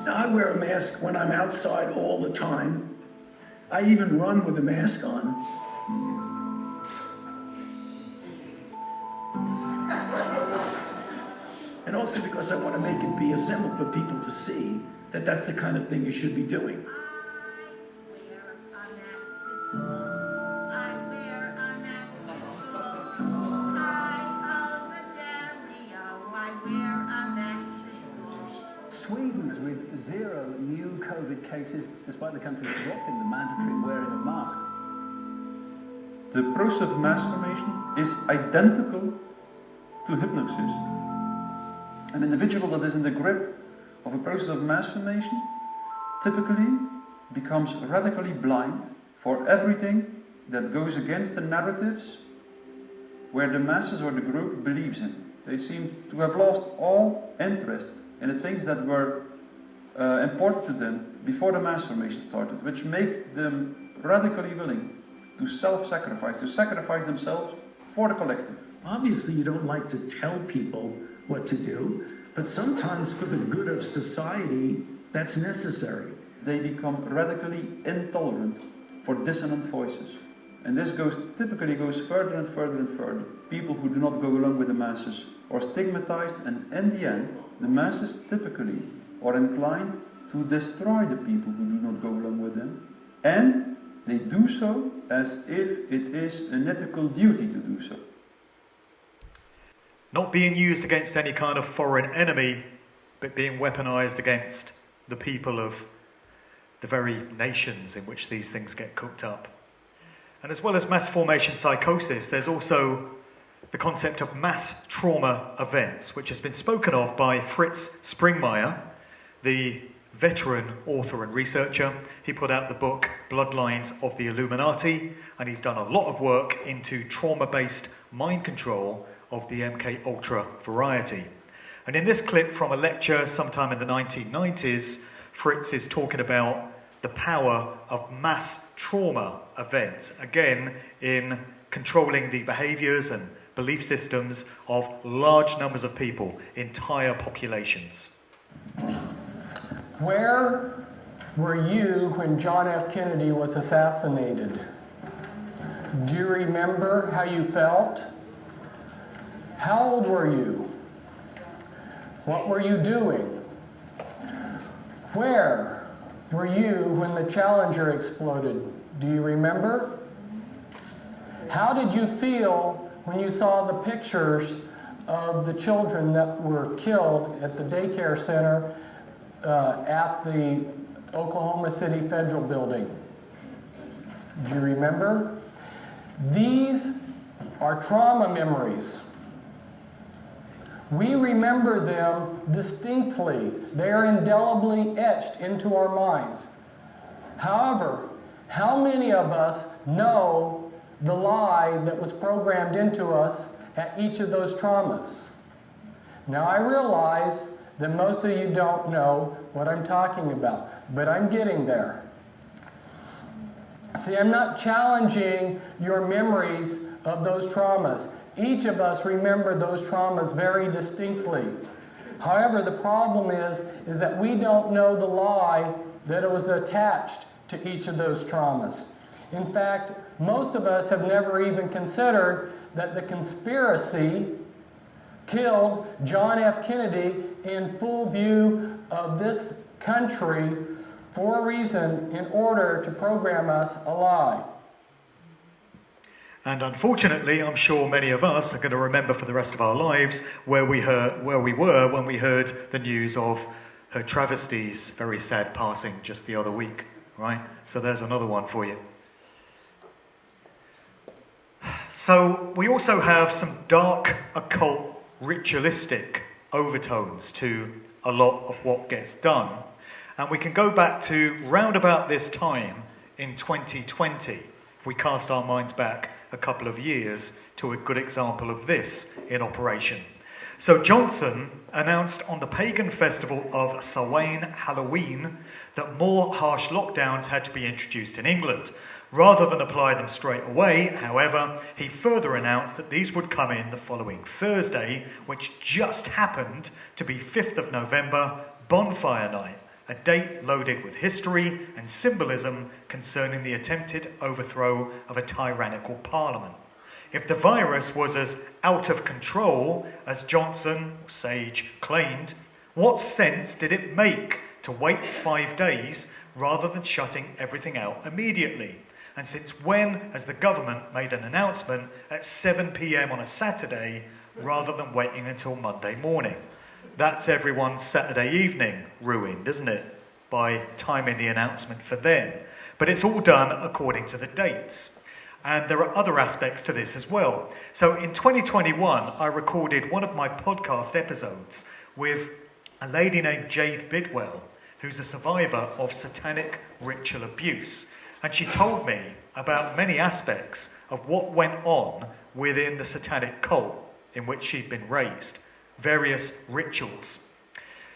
I wear a mask when I'm outside all the time. I even run with a mask on. And also because I want to make it be a symbol for people to see that that's the kind of thing you should be doing. Sweden's with 0 new COVID cases, despite the country dropping the mandatory wearing of masks. The process of mass formation is identical to hypnosis. An individual that is in the grip of a process of mass formation typically becomes radically blind for everything that goes against the narratives where the masses or the group believes in. They seem to have lost all interest in the things that were important to them before the mass formation started, which make them radically willing to self-sacrifice, to sacrifice themselves for the collective. Obviously, you don't like to tell people what to do, but sometimes for the good of society, that's necessary. They become radically intolerant for dissonant voices. And this typically goes further and further and further. People who do not go along with the masses are stigmatized, and in the end, the masses typically are inclined to destroy the people who do not go along with them. And they do so as if it is an ethical duty to do so. Not being used against any kind of foreign enemy, but being weaponized against the people of the very nations in which these things get cooked up. And as well as mass formation psychosis, there's also the concept of mass trauma events, which has been spoken of by Fritz Springmeier, the veteran author and researcher. He put out the book Bloodlines of the Illuminati, and he's done a lot of work into trauma-based mind control of the MK Ultra variety. And in this clip from a lecture sometime in the 1990s, Fritz is talking about the power of mass trauma events, again in controlling the behaviours and belief systems of large numbers of people, entire populations. Where were you when John F. Kennedy was assassinated? Do you remember how you felt? How old were you? What were you doing? Where were you when the Challenger exploded? Do you remember? How did you feel when you saw the pictures of the children that were killed at the daycare center at the Oklahoma City Federal Building? Do you remember? These are trauma memories. We remember them distinctly. They are indelibly etched into our minds. However, how many of us know the lie that was programmed into us at each of those traumas? Now, I realize that most of you don't know what I'm talking about, but I'm getting there. See, I'm not challenging your memories of those traumas. Each of us remember those traumas very distinctly. However, the problem is that we don't know the lie that was attached to each of those traumas. In fact, most of us have never even considered that the conspiracy killed John F. Kennedy in full view of this country for a reason, in order to program us a lie. And unfortunately, I'm sure many of us are going to remember for the rest of our lives where we were when we heard the news of her travesty's very sad passing just the other week, right? So there's another one for you. So we also have some dark, occult, ritualistic overtones to a lot of what gets done. And we can go back to round about this time in 2020, if we cast our minds back a couple of years to a good example of this in operation. So Johnson announced on the pagan festival of Samhain Halloween that more harsh lockdowns had to be introduced in England. Rather than apply them straight away, however, he further announced that these would come in the following Thursday, which just happened to be 5th of November, Bonfire Night, a date loaded with history and symbolism concerning the attempted overthrow of a tyrannical parliament. If the virus was as out of control as Johnson, or Sage, claimed, what sense did it make to wait 5 days rather than shutting everything out immediately? And since when has the government made an announcement at 7 p.m. on a Saturday rather than waiting until Monday morning? That's everyone's Saturday evening ruined, isn't it? By timing the announcement for then. But it's all done according to the dates. And there are other aspects to this as well. So in 2021, I recorded one of my podcast episodes with a lady named Jade Bidwell, who's a survivor of satanic ritual abuse. And she told me about many aspects of what went on within the satanic cult in which she'd been raised, various rituals.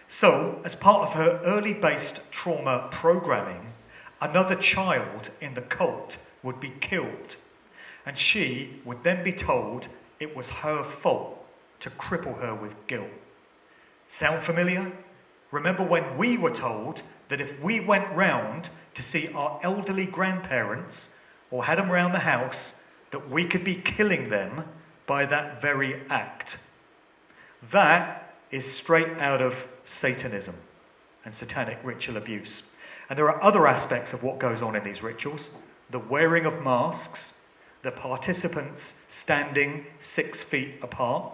So, as part of her early-based trauma programming, another child in the cult would be killed, and she would then be told it was her fault to cripple her with guilt. Sound familiar? Remember when we were told that if we went round to see our elderly grandparents or had them round the house, that we could be killing them by that very act? That is straight out of Satanism and satanic ritual abuse. And there are other aspects of what goes on in these rituals. The wearing of masks, the participants standing 6 feet apart,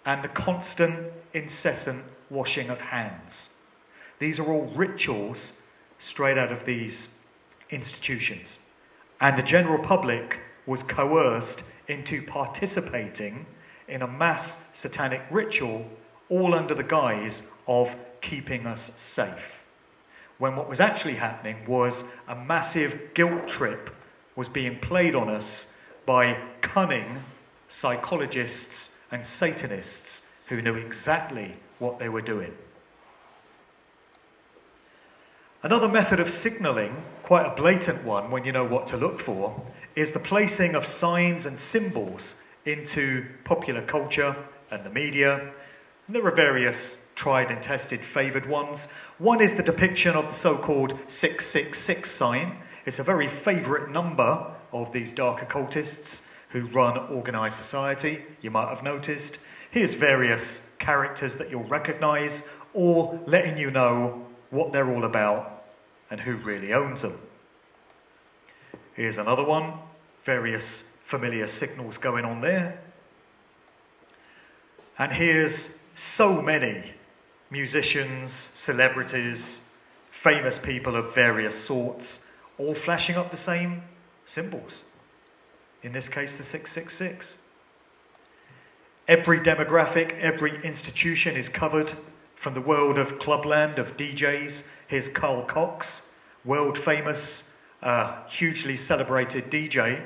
and the constant, incessant washing of hands. These are all rituals straight out of these institutions. And the general public was coerced into participating in a mass satanic ritual, all under the guise of keeping us safe. When what was actually happening was a massive guilt trip was being played on us by cunning psychologists and Satanists who knew exactly what they were doing. Another method of signalling, quite a blatant one when you know what to look for, is the placing of signs and symbols into popular culture and the media. And there are various tried and tested favoured ones. One is the depiction of the so-called 666 sign. It's a very favourite number of these dark occultists who run organised society, you might have noticed. Here's various characters that you'll recognise, all letting you know what they're all about and who really owns them. Here's another one, various familiar signals going on there. And here's so many musicians, celebrities, famous people of various sorts, all flashing up the same symbols. In this case, the 666. Every demographic, every institution is covered. From the world of clubland, of DJs, here's Carl Cox, world famous, hugely celebrated DJ,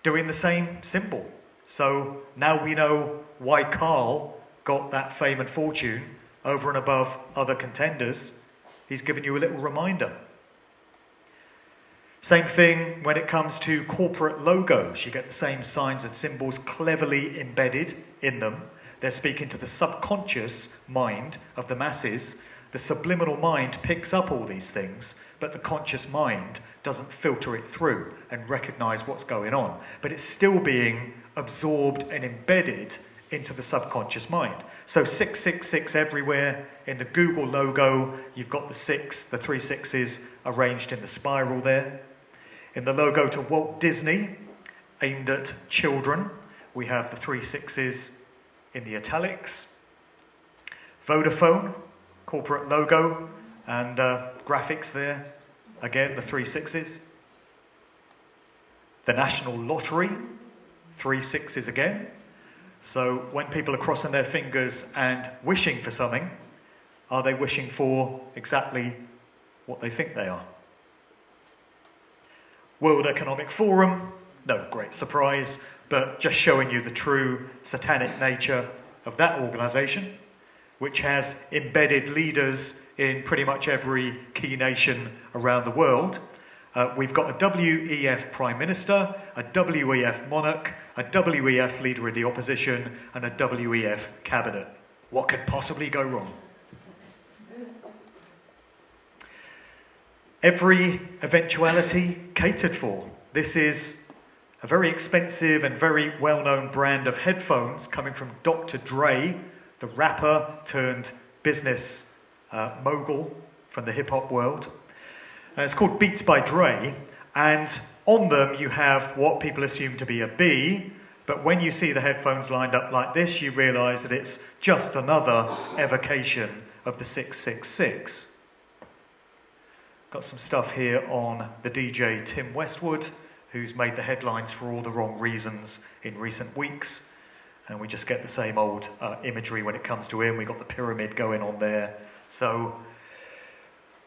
doing the same symbol. So now we know why Carl got that fame and fortune over and above other contenders. He's given you a little reminder. Same thing when it comes to corporate logos. You get the same signs and symbols cleverly embedded in them. They're speaking to the subconscious mind of the masses. The subliminal mind picks up all these things, but the conscious mind doesn't filter it through and recognize what's going on. But it's still being absorbed and embedded into the subconscious mind. So 666 everywhere. In the Google logo, you've got the 6, the 3 sixes arranged in the spiral there. In the logo to Walt Disney, aimed at children, we have the 3 sixes in the italics. Vodafone, corporate logo, and graphics there. Again, the 3 sixes. The National Lottery, 3 sixes again. So when people are crossing their fingers and wishing for something, are they wishing for exactly what they think they are? World Economic Forum, no great surprise, but just showing you the true satanic nature of that organisation, which has embedded leaders in pretty much every key nation around the world. We've got a WEF Prime Minister, a WEF Monarch, a WEF Leader of the Opposition, and a WEF Cabinet. What could possibly go wrong? Every eventuality catered for. This is a very expensive and very well-known brand of headphones coming from Dr. Dre, the rapper turned business mogul from the hip-hop world. It's called Beats by Dre, and on them you have what people assume to be a B, but when you see the headphones lined up like this, you realise that it's just another evocation of the 666. Got some stuff here on the DJ Tim Westwood, who's made the headlines for all the wrong reasons in recent weeks. And we just get the same old imagery when it comes to him. We've got the pyramid going on there. So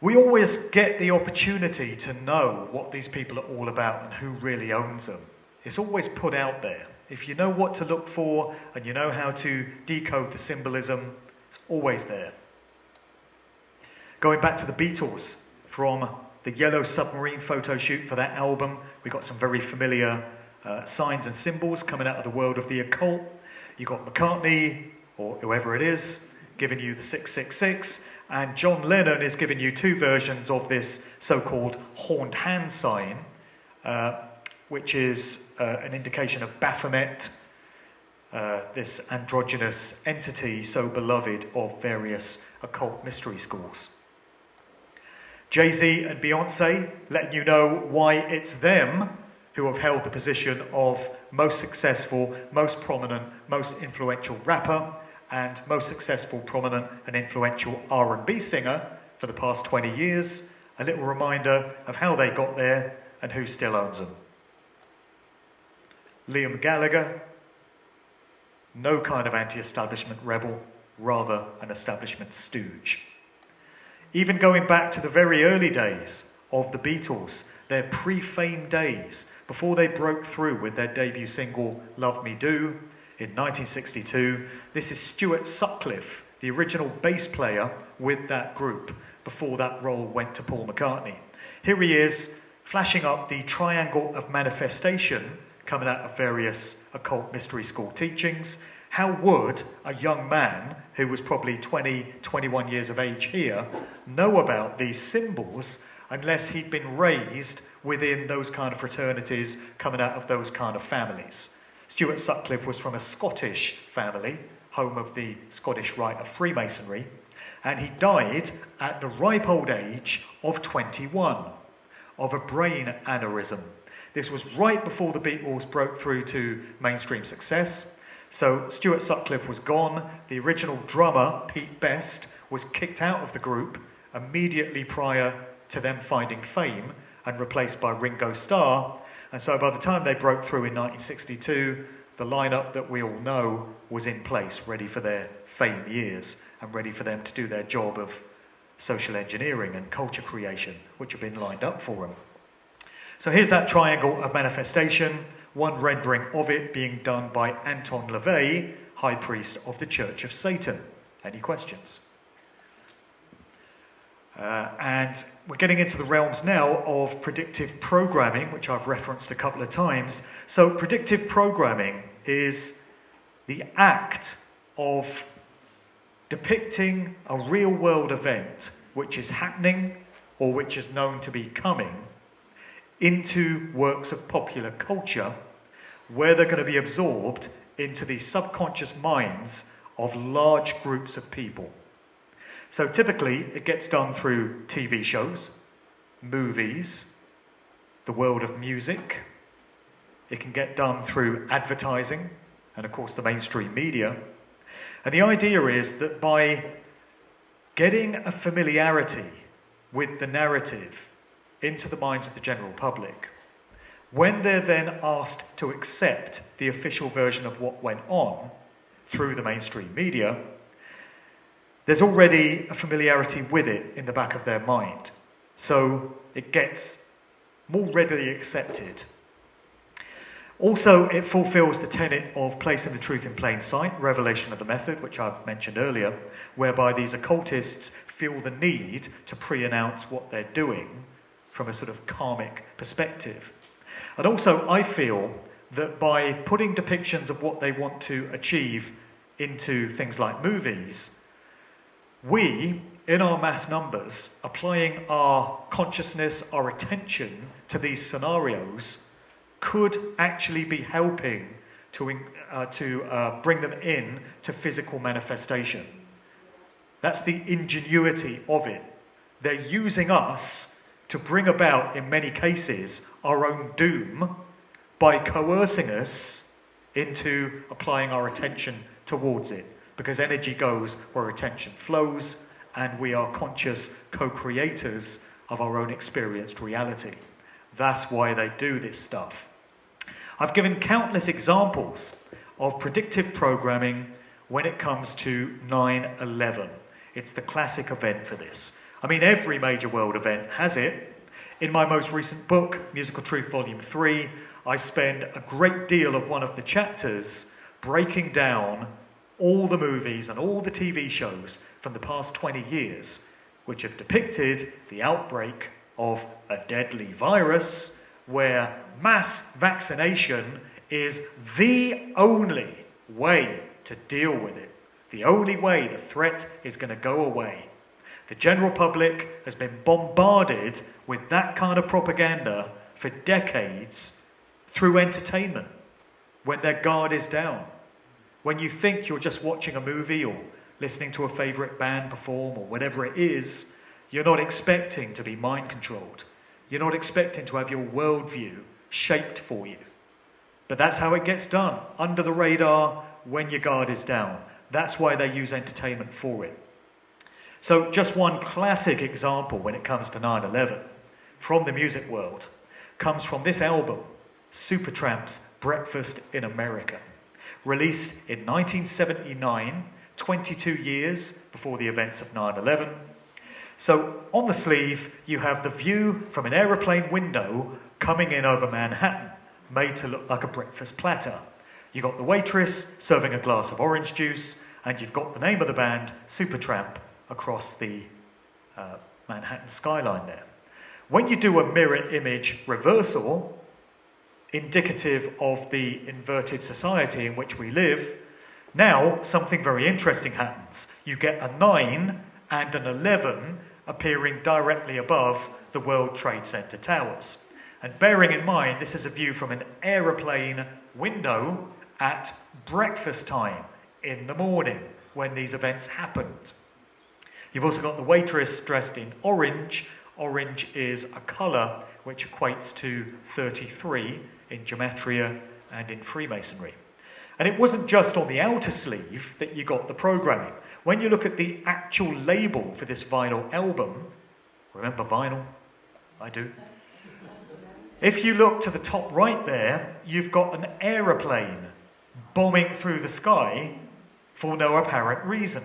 we always get the opportunity to know what these people are all about and who really owns them. It's always put out there. If you know what to look for and you know how to decode the symbolism, it's always there. Going back to the Beatles, from the Yellow Submarine photo shoot for that album, we got some very familiar signs and symbols coming out of the world of the occult. You got McCartney, or whoever it is, giving you the 666, and John Lennon is giving you two versions of this so-called horned hand sign, which is an indication of Baphomet, this androgynous entity so beloved of various occult mystery schools. Jay-Z and Beyonce letting you know why it's them who have held the position of most successful, most prominent, most influential rapper and most successful, prominent and influential R&B singer for the past 20 years. A little reminder of how they got there and who still owns them. Liam Gallagher, no kind of anti-establishment rebel, rather an establishment stooge. Even going back to the very early days of the Beatles, their pre-fame days, before they broke through with their debut single, Love Me Do, in 1962, this is Stuart Sutcliffe, the original bass player with that group, before that role went to Paul McCartney. Here he is, flashing up the triangle of manifestation coming out of various occult mystery school teachings. How would a young man who was probably 20, 21 years of age here know about these symbols unless he'd been raised within those kind of fraternities coming out of those kind of families? Stuart Sutcliffe was from a Scottish family, home of the Scottish rite of Freemasonry, and he died at the ripe old age of 21 of a brain aneurysm. This was right before the Beatles broke through to mainstream success. So Stuart Sutcliffe was gone. The original drummer, Pete Best, was kicked out of the group immediately prior to them finding fame and replaced by Ringo Starr. And so by the time they broke through in 1962, the lineup that we all know was in place, ready for their fame years and ready for them to do their job of social engineering and culture creation, which had been lined up for them. So here's that triangle of manifestation, one rendering of it being done by Anton LaVey, High Priest of the Church of Satan. Any questions? And we're getting into the realms now of predictive programming, which I've referenced a couple of times. So predictive programming is the act of depicting a real-world event which is happening or which is known to be coming into works of popular culture where they're going to be absorbed into the subconscious minds of large groups of people. So typically it gets done through TV shows, movies, the world of music. It can get done through advertising and of course the mainstream media. And the idea is that by getting a familiarity with the narrative into the minds of the general public, when they're then asked to accept the official version of what went on through the mainstream media, there's already a familiarity with it in the back of their mind. So it gets more readily accepted. Also, it fulfills the tenet of placing the truth in plain sight, revelation of the method, which I've mentioned earlier, whereby these occultists feel the need to pre-announce what they're doing from a sort of karmic perspective. And also, I feel that by putting depictions of what they want to achieve into things like movies, we, in our mass numbers, applying our consciousness, our attention to these scenarios, could actually be helping to bring them in to physical manifestation. That's the ingenuity of it. They're using us to bring about, in many cases, our own doom by coercing us into applying our attention towards it. Because energy goes where attention flows, and we are conscious co-creators of our own experienced reality. That's why they do this stuff. I've given countless examples of predictive programming when it comes to 9/11. It's the classic event for this. I mean, every major world event has it. In my most recent book, Musical Truth Volume 3, I spend a great deal of one of the chapters breaking down all the movies and all the TV shows from the past 20 years, which have depicted the outbreak of a deadly virus where mass vaccination is the only way to deal with it. The only way the threat is going to go away. The general public has been bombarded with that kind of propaganda for decades through entertainment, when their guard is down. When you think you're just watching a movie or listening to a favourite band perform or whatever it is, you're not expecting to be mind controlled. You're not expecting to have your worldview shaped for you. But that's how it gets done, under the radar, when your guard is down. That's why they use entertainment for it. So just one classic example when it comes to 9/11 from the music world comes from this album, Supertramp's Breakfast in America, released in 1979, 22 years before the events of 9/11. So on the sleeve, you have the view from an aeroplane window coming in over Manhattan, made to look like a breakfast platter. You've got the waitress serving a glass of orange juice, and you've got the name of the band, Supertramp, across the Manhattan skyline there. When you do a mirror image reversal, indicative of the inverted society in which we live, now something very interesting happens. You get a 9 and an 11 appearing directly above the World Trade Center towers. And bearing in mind, this is a view from an aeroplane window at breakfast time in the morning when these events happened. You've also got the waitress dressed in orange. Orange is a colour which equates to 33 in gematria and in Freemasonry. And it wasn't just on the outer sleeve that you got the programming. When you look at the actual label for this vinyl album, remember vinyl? I do. If you look to the top right there, you've got an aeroplane bombing through the sky for no apparent reason.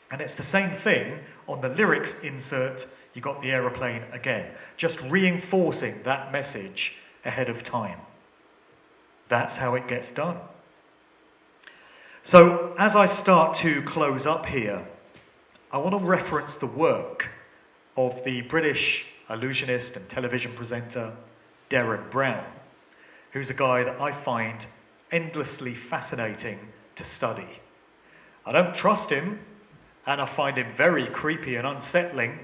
And it's the same thing on the lyrics insert. You got the aeroplane again, just reinforcing that message ahead of time. That's how it gets done. So as I start to close up here, I want to reference the work of the British illusionist and television presenter Derren Brown, who's a guy that I find endlessly fascinating to study. I don't trust him, and I find him very creepy and unsettling,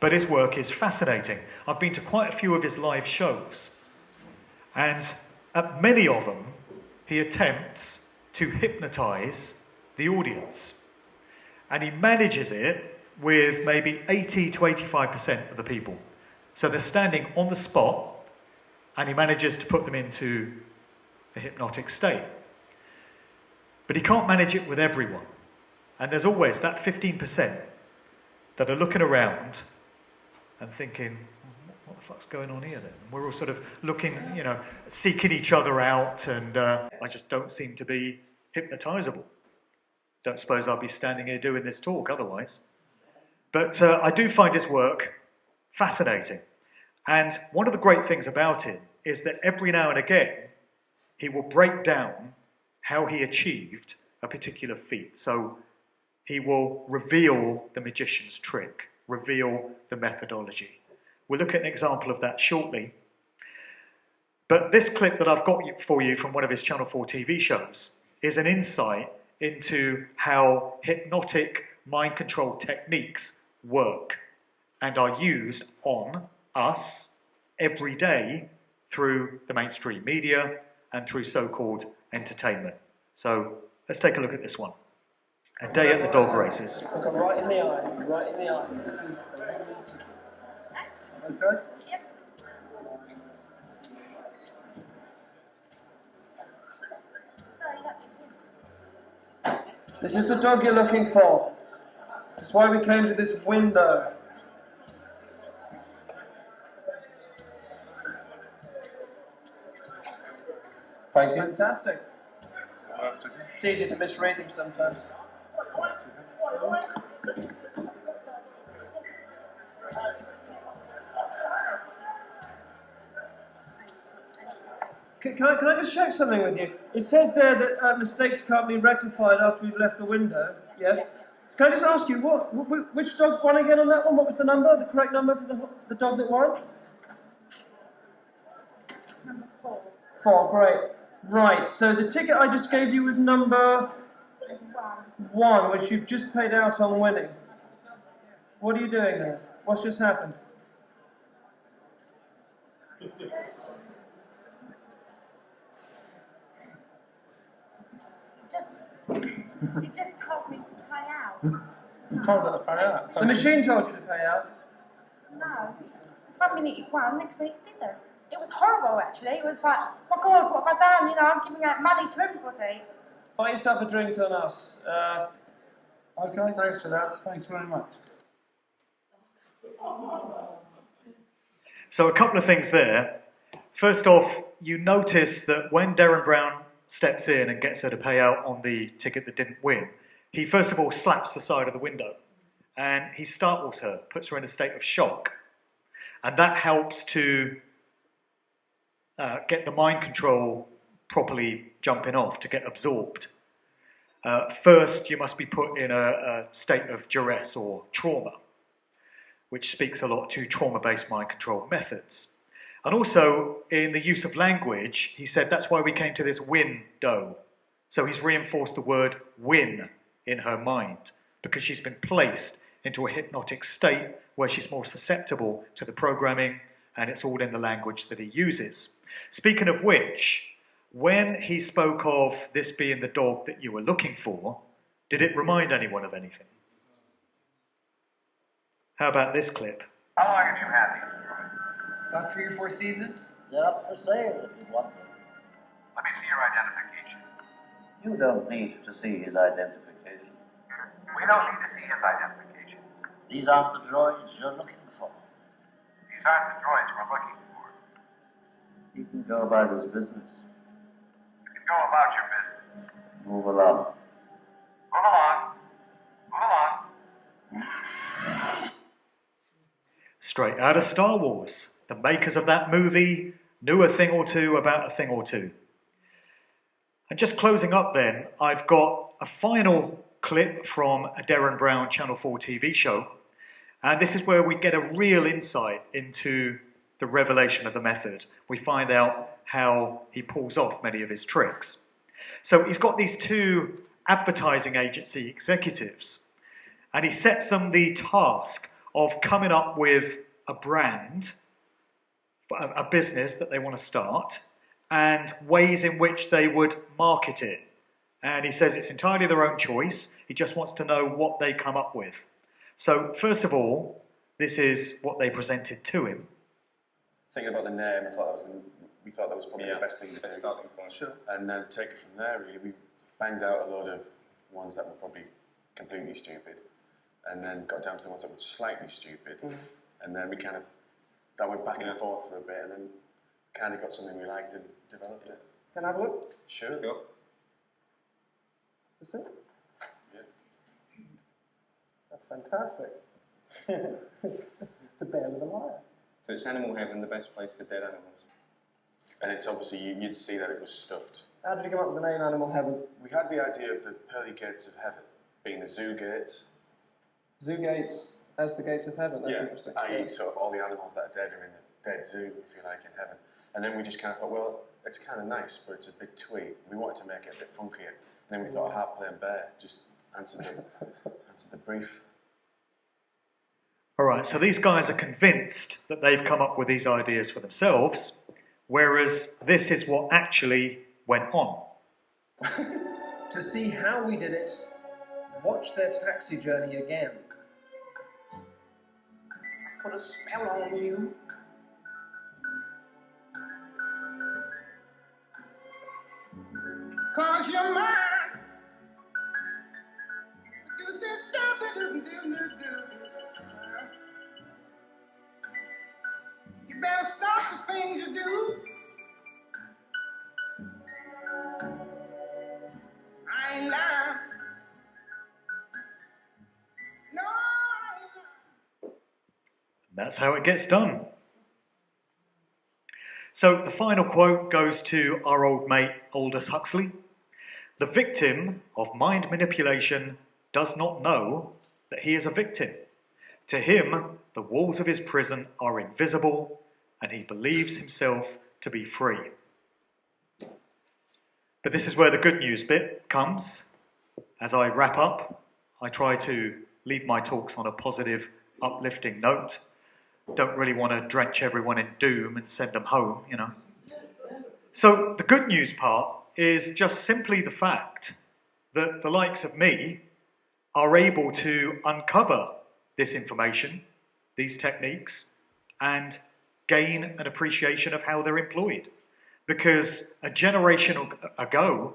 but his work is fascinating. I've been to quite a few of his live shows, and at many of them, he attempts to hypnotise the audience. And he manages it with maybe 80 to 85% of the people. So they're standing on the spot, and he manages to put them into a hypnotic state. But he can't manage it with everyone. And there's always that 15% that are looking around and thinking, what the fuck's going on here then? We're all sort of looking, seeking each other out, and I just don't seem to be hypnotisable. Don't suppose I'll be standing here doing this talk otherwise. But I do find his work fascinating. And one of the great things about it is that every now and again, he will break down how he achieved a particular feat. So he will reveal the magician's trick, reveal the methodology. We'll look at an example of that shortly. But this clip that I've got for you from one of his Channel 4 TV shows is an insight into how hypnotic mind control techniques work and are used on us every day through the mainstream media and through so-called entertainment. So let's take a look at this one. A day at the dog races. Look him right in the eye, right in the eye. This is okay? This is the dog you're looking for. That's why we came to this window. Thank you. Fantastic. It's easy to misread them sometimes. can I just check something with you? It says there that mistakes can't be rectified after you've left the window. Yeah. Can I just ask you, which dog won again on that one? What was the number, the correct number for the dog that won? Number 4. 4, great. Right, so the ticket I just gave you was number 1, which you've just paid out on winning. What are you doing here? What's just happened? He just told me to play out. You told her to pay out. The machine told you to pay out? No. 1 minute he won, next minute he didn't. It was horrible, actually. It was like, oh my God, what have I done? You know, I'm giving out money to everybody. Buy yourself a drink on us. Okay, thanks for that. Thanks very much. So a couple of things there. First off, you notice that when Darren Brown steps in and gets her to pay out on the ticket that didn't win, he first of all slaps the side of the window and he startles her, puts her in a state of shock. And that helps to get the mind control properly jumping off, to get absorbed. First, you must be put in a state of duress or trauma, which speaks a lot to trauma-based mind control methods. And also, in the use of language, he said that's why we came to this window. So he's reinforced the word win in her mind, because she's been placed into a hypnotic state where she's more susceptible to the programming, and it's all in the language that he uses. Speaking of which, when he spoke of this being the dog that you were looking for, did it remind anyone of anything? How about this clip? How long have you had these? About 3 or 4 seasons. They're up for sale if you want them. Let me see your identification. You don't need to see his identification. We don't need to see his identification. These aren't the droids you're looking for. These aren't the droids we're looking for. He can go about his business. You can go about your business. Move along. Move along. Move along. Straight out of Star Wars. The makers of that movie knew a thing or two about a thing or two. And just closing up then, I've got a final clip from a Darren Brown Channel 4 TV show. And this is where we get a real insight into the revelation of the method. We find out how he pulls off many of his tricks. So he's got these 2 advertising agency executives, and he sets them the task of coming up with a brand, a business that they want to start, and ways in which they would market it. And he says it's entirely their own choice. He just wants to know what they come up with. So first of all, this is what they presented to him. Thinking about the name, we thought that was probably the best thing to do. Starting point. Sure. And then take it from there, really. We banged out a load of ones that were probably completely stupid, and then got down to the ones that were slightly stupid, and then we kind of, that went back and forth for a bit, and then kind of got something we liked and developed it. Can I have a look? Sure. Is this it? Yeah. That's fantastic. It's a bear with a liar. So it's animal heaven, the best place for dead animals. And it's obviously, you'd see that it was stuffed. How did you come up with the name Animal Heaven? We had the idea of the pearly gates of heaven being the zoo gates. Zoo gates as the gates of heaven. That's interesting. I.e. sort of all the animals that are dead are in a dead zoo, if you like, in heaven. And then we just kind of thought, well, it's kind of nice, but it's a bit twee. We wanted to make it a bit funkier. And then we thought a harp-playing bear just answered the brief. All right, so these guys are convinced that they've come up with these ideas for themselves, whereas this is what actually went on. To see how we did it, watch their taxi journey again. Put a spell on you. Cause you're mine. You better stop the things you do. I ain't lying. No, I ain't lying. That's how it gets done. So the final quote goes to our old mate Aldous Huxley. The victim of mind manipulation does not know that he is a victim. To him, the walls of his prison are invisible, and he believes himself to be free. But this is where the good news bit comes. As I wrap up, I try to leave my talks on a positive, uplifting note. Don't really want to drench everyone in doom and send them home, you know. So the good news part is just simply the fact that the likes of me are able to uncover this information, these techniques, and gain an appreciation of how they're employed. Because a generation ago,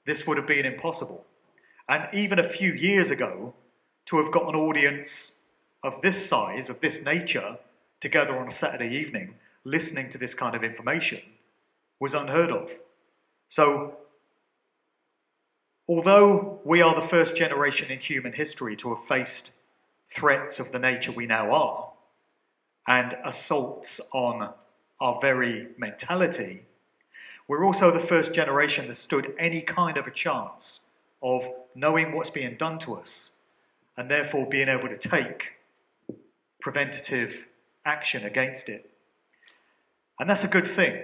this would have been impossible. And even a few years ago, to have got an audience of this size, of this nature, together on a Saturday evening, listening to this kind of information, was unheard of. So, although we are the first generation in human history to have faced threats of the nature we now are, and assaults on our very mentality, we're also the first generation that stood any kind of a chance of knowing what's being done to us, and therefore being able to take preventative action against it. And that's a good thing.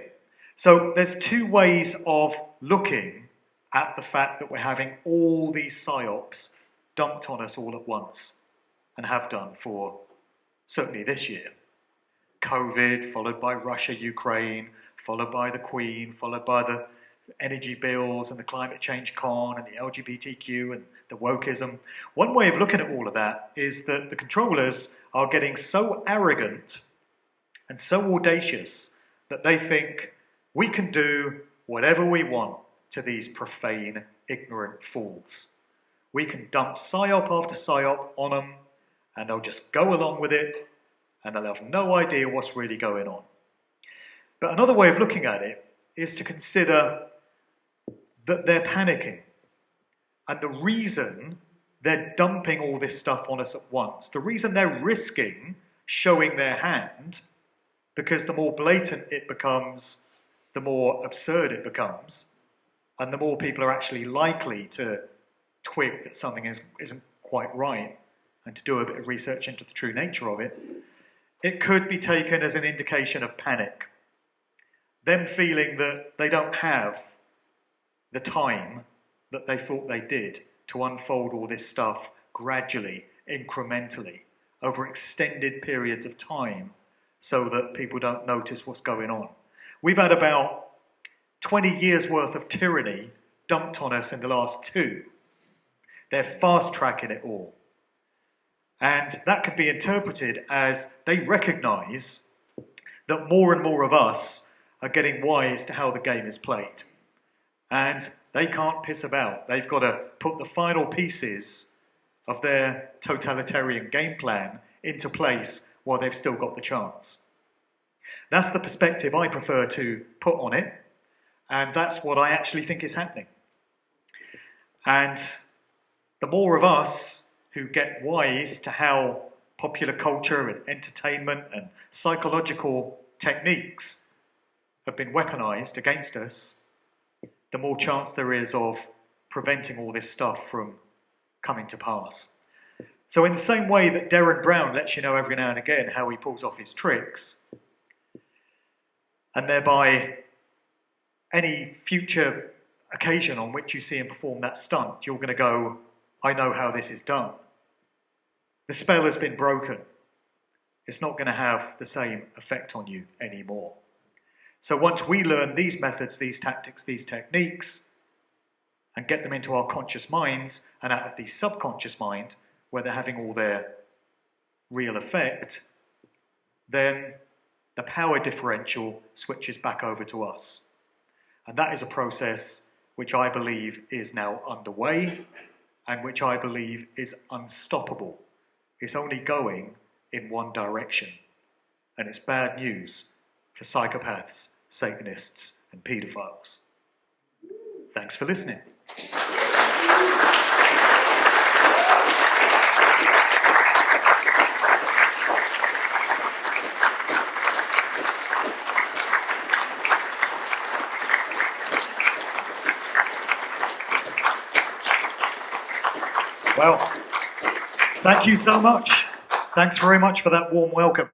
So there's two ways of looking at the fact that we're having all these psyops dumped on us all at once, and have done for certainly this year. COVID, followed by Russia, Ukraine, followed by the Queen, followed by the energy bills and the climate change con and the LGBTQ and the wokeism. One way of looking at all of that is that the controllers are getting so arrogant and so audacious that they think we can do whatever we want to these profane, ignorant fools. We can dump psyop after psyop on them, and they'll just go along with it, and they'll have no idea what's really going on. But another way of looking at it is to consider that they're panicking. And the reason they're dumping all this stuff on us at once, the reason they're risking showing their hand, because the more blatant it becomes, the more absurd it becomes, and the more people are actually likely to twig that something isn't quite right, and to do a bit of research into the true nature of it, it could be taken as an indication of panic. Them feeling that they don't have the time that they thought they did to unfold all this stuff gradually, incrementally, over extended periods of time, so that people don't notice what's going on. We've had about 20 years worth of tyranny dumped on us in the last 2. They're fast-tracking it all. And that could be interpreted as they recognise that more and more of us are getting wise to how the game is played. And they can't piss about. They've got to put the final pieces of their totalitarian game plan into place while they've still got the chance. That's the perspective I prefer to put on it, and that's what I actually think is happening. And the more of us who get wise to how popular culture and entertainment and psychological techniques have been weaponized against us, the more chance there is of preventing all this stuff from coming to pass. So in the same way that Derren Brown lets you know every now and again how he pulls off his tricks, and thereby any future occasion on which you see him perform that stunt, you're going to go, I know how this is done. The spell has been broken. It's not going to have the same effect on you anymore. So once we learn these methods, these tactics, these techniques, and get them into our conscious minds and out of the subconscious mind, where they're having all their real effect, then the power differential switches back over to us. And that is a process which I believe is now underway and which I believe is unstoppable. It's only going in one direction. And it's bad news for psychopaths, Satanists, and paedophiles. Thanks for listening. Well, thank you so much. Thanks very much for that warm welcome.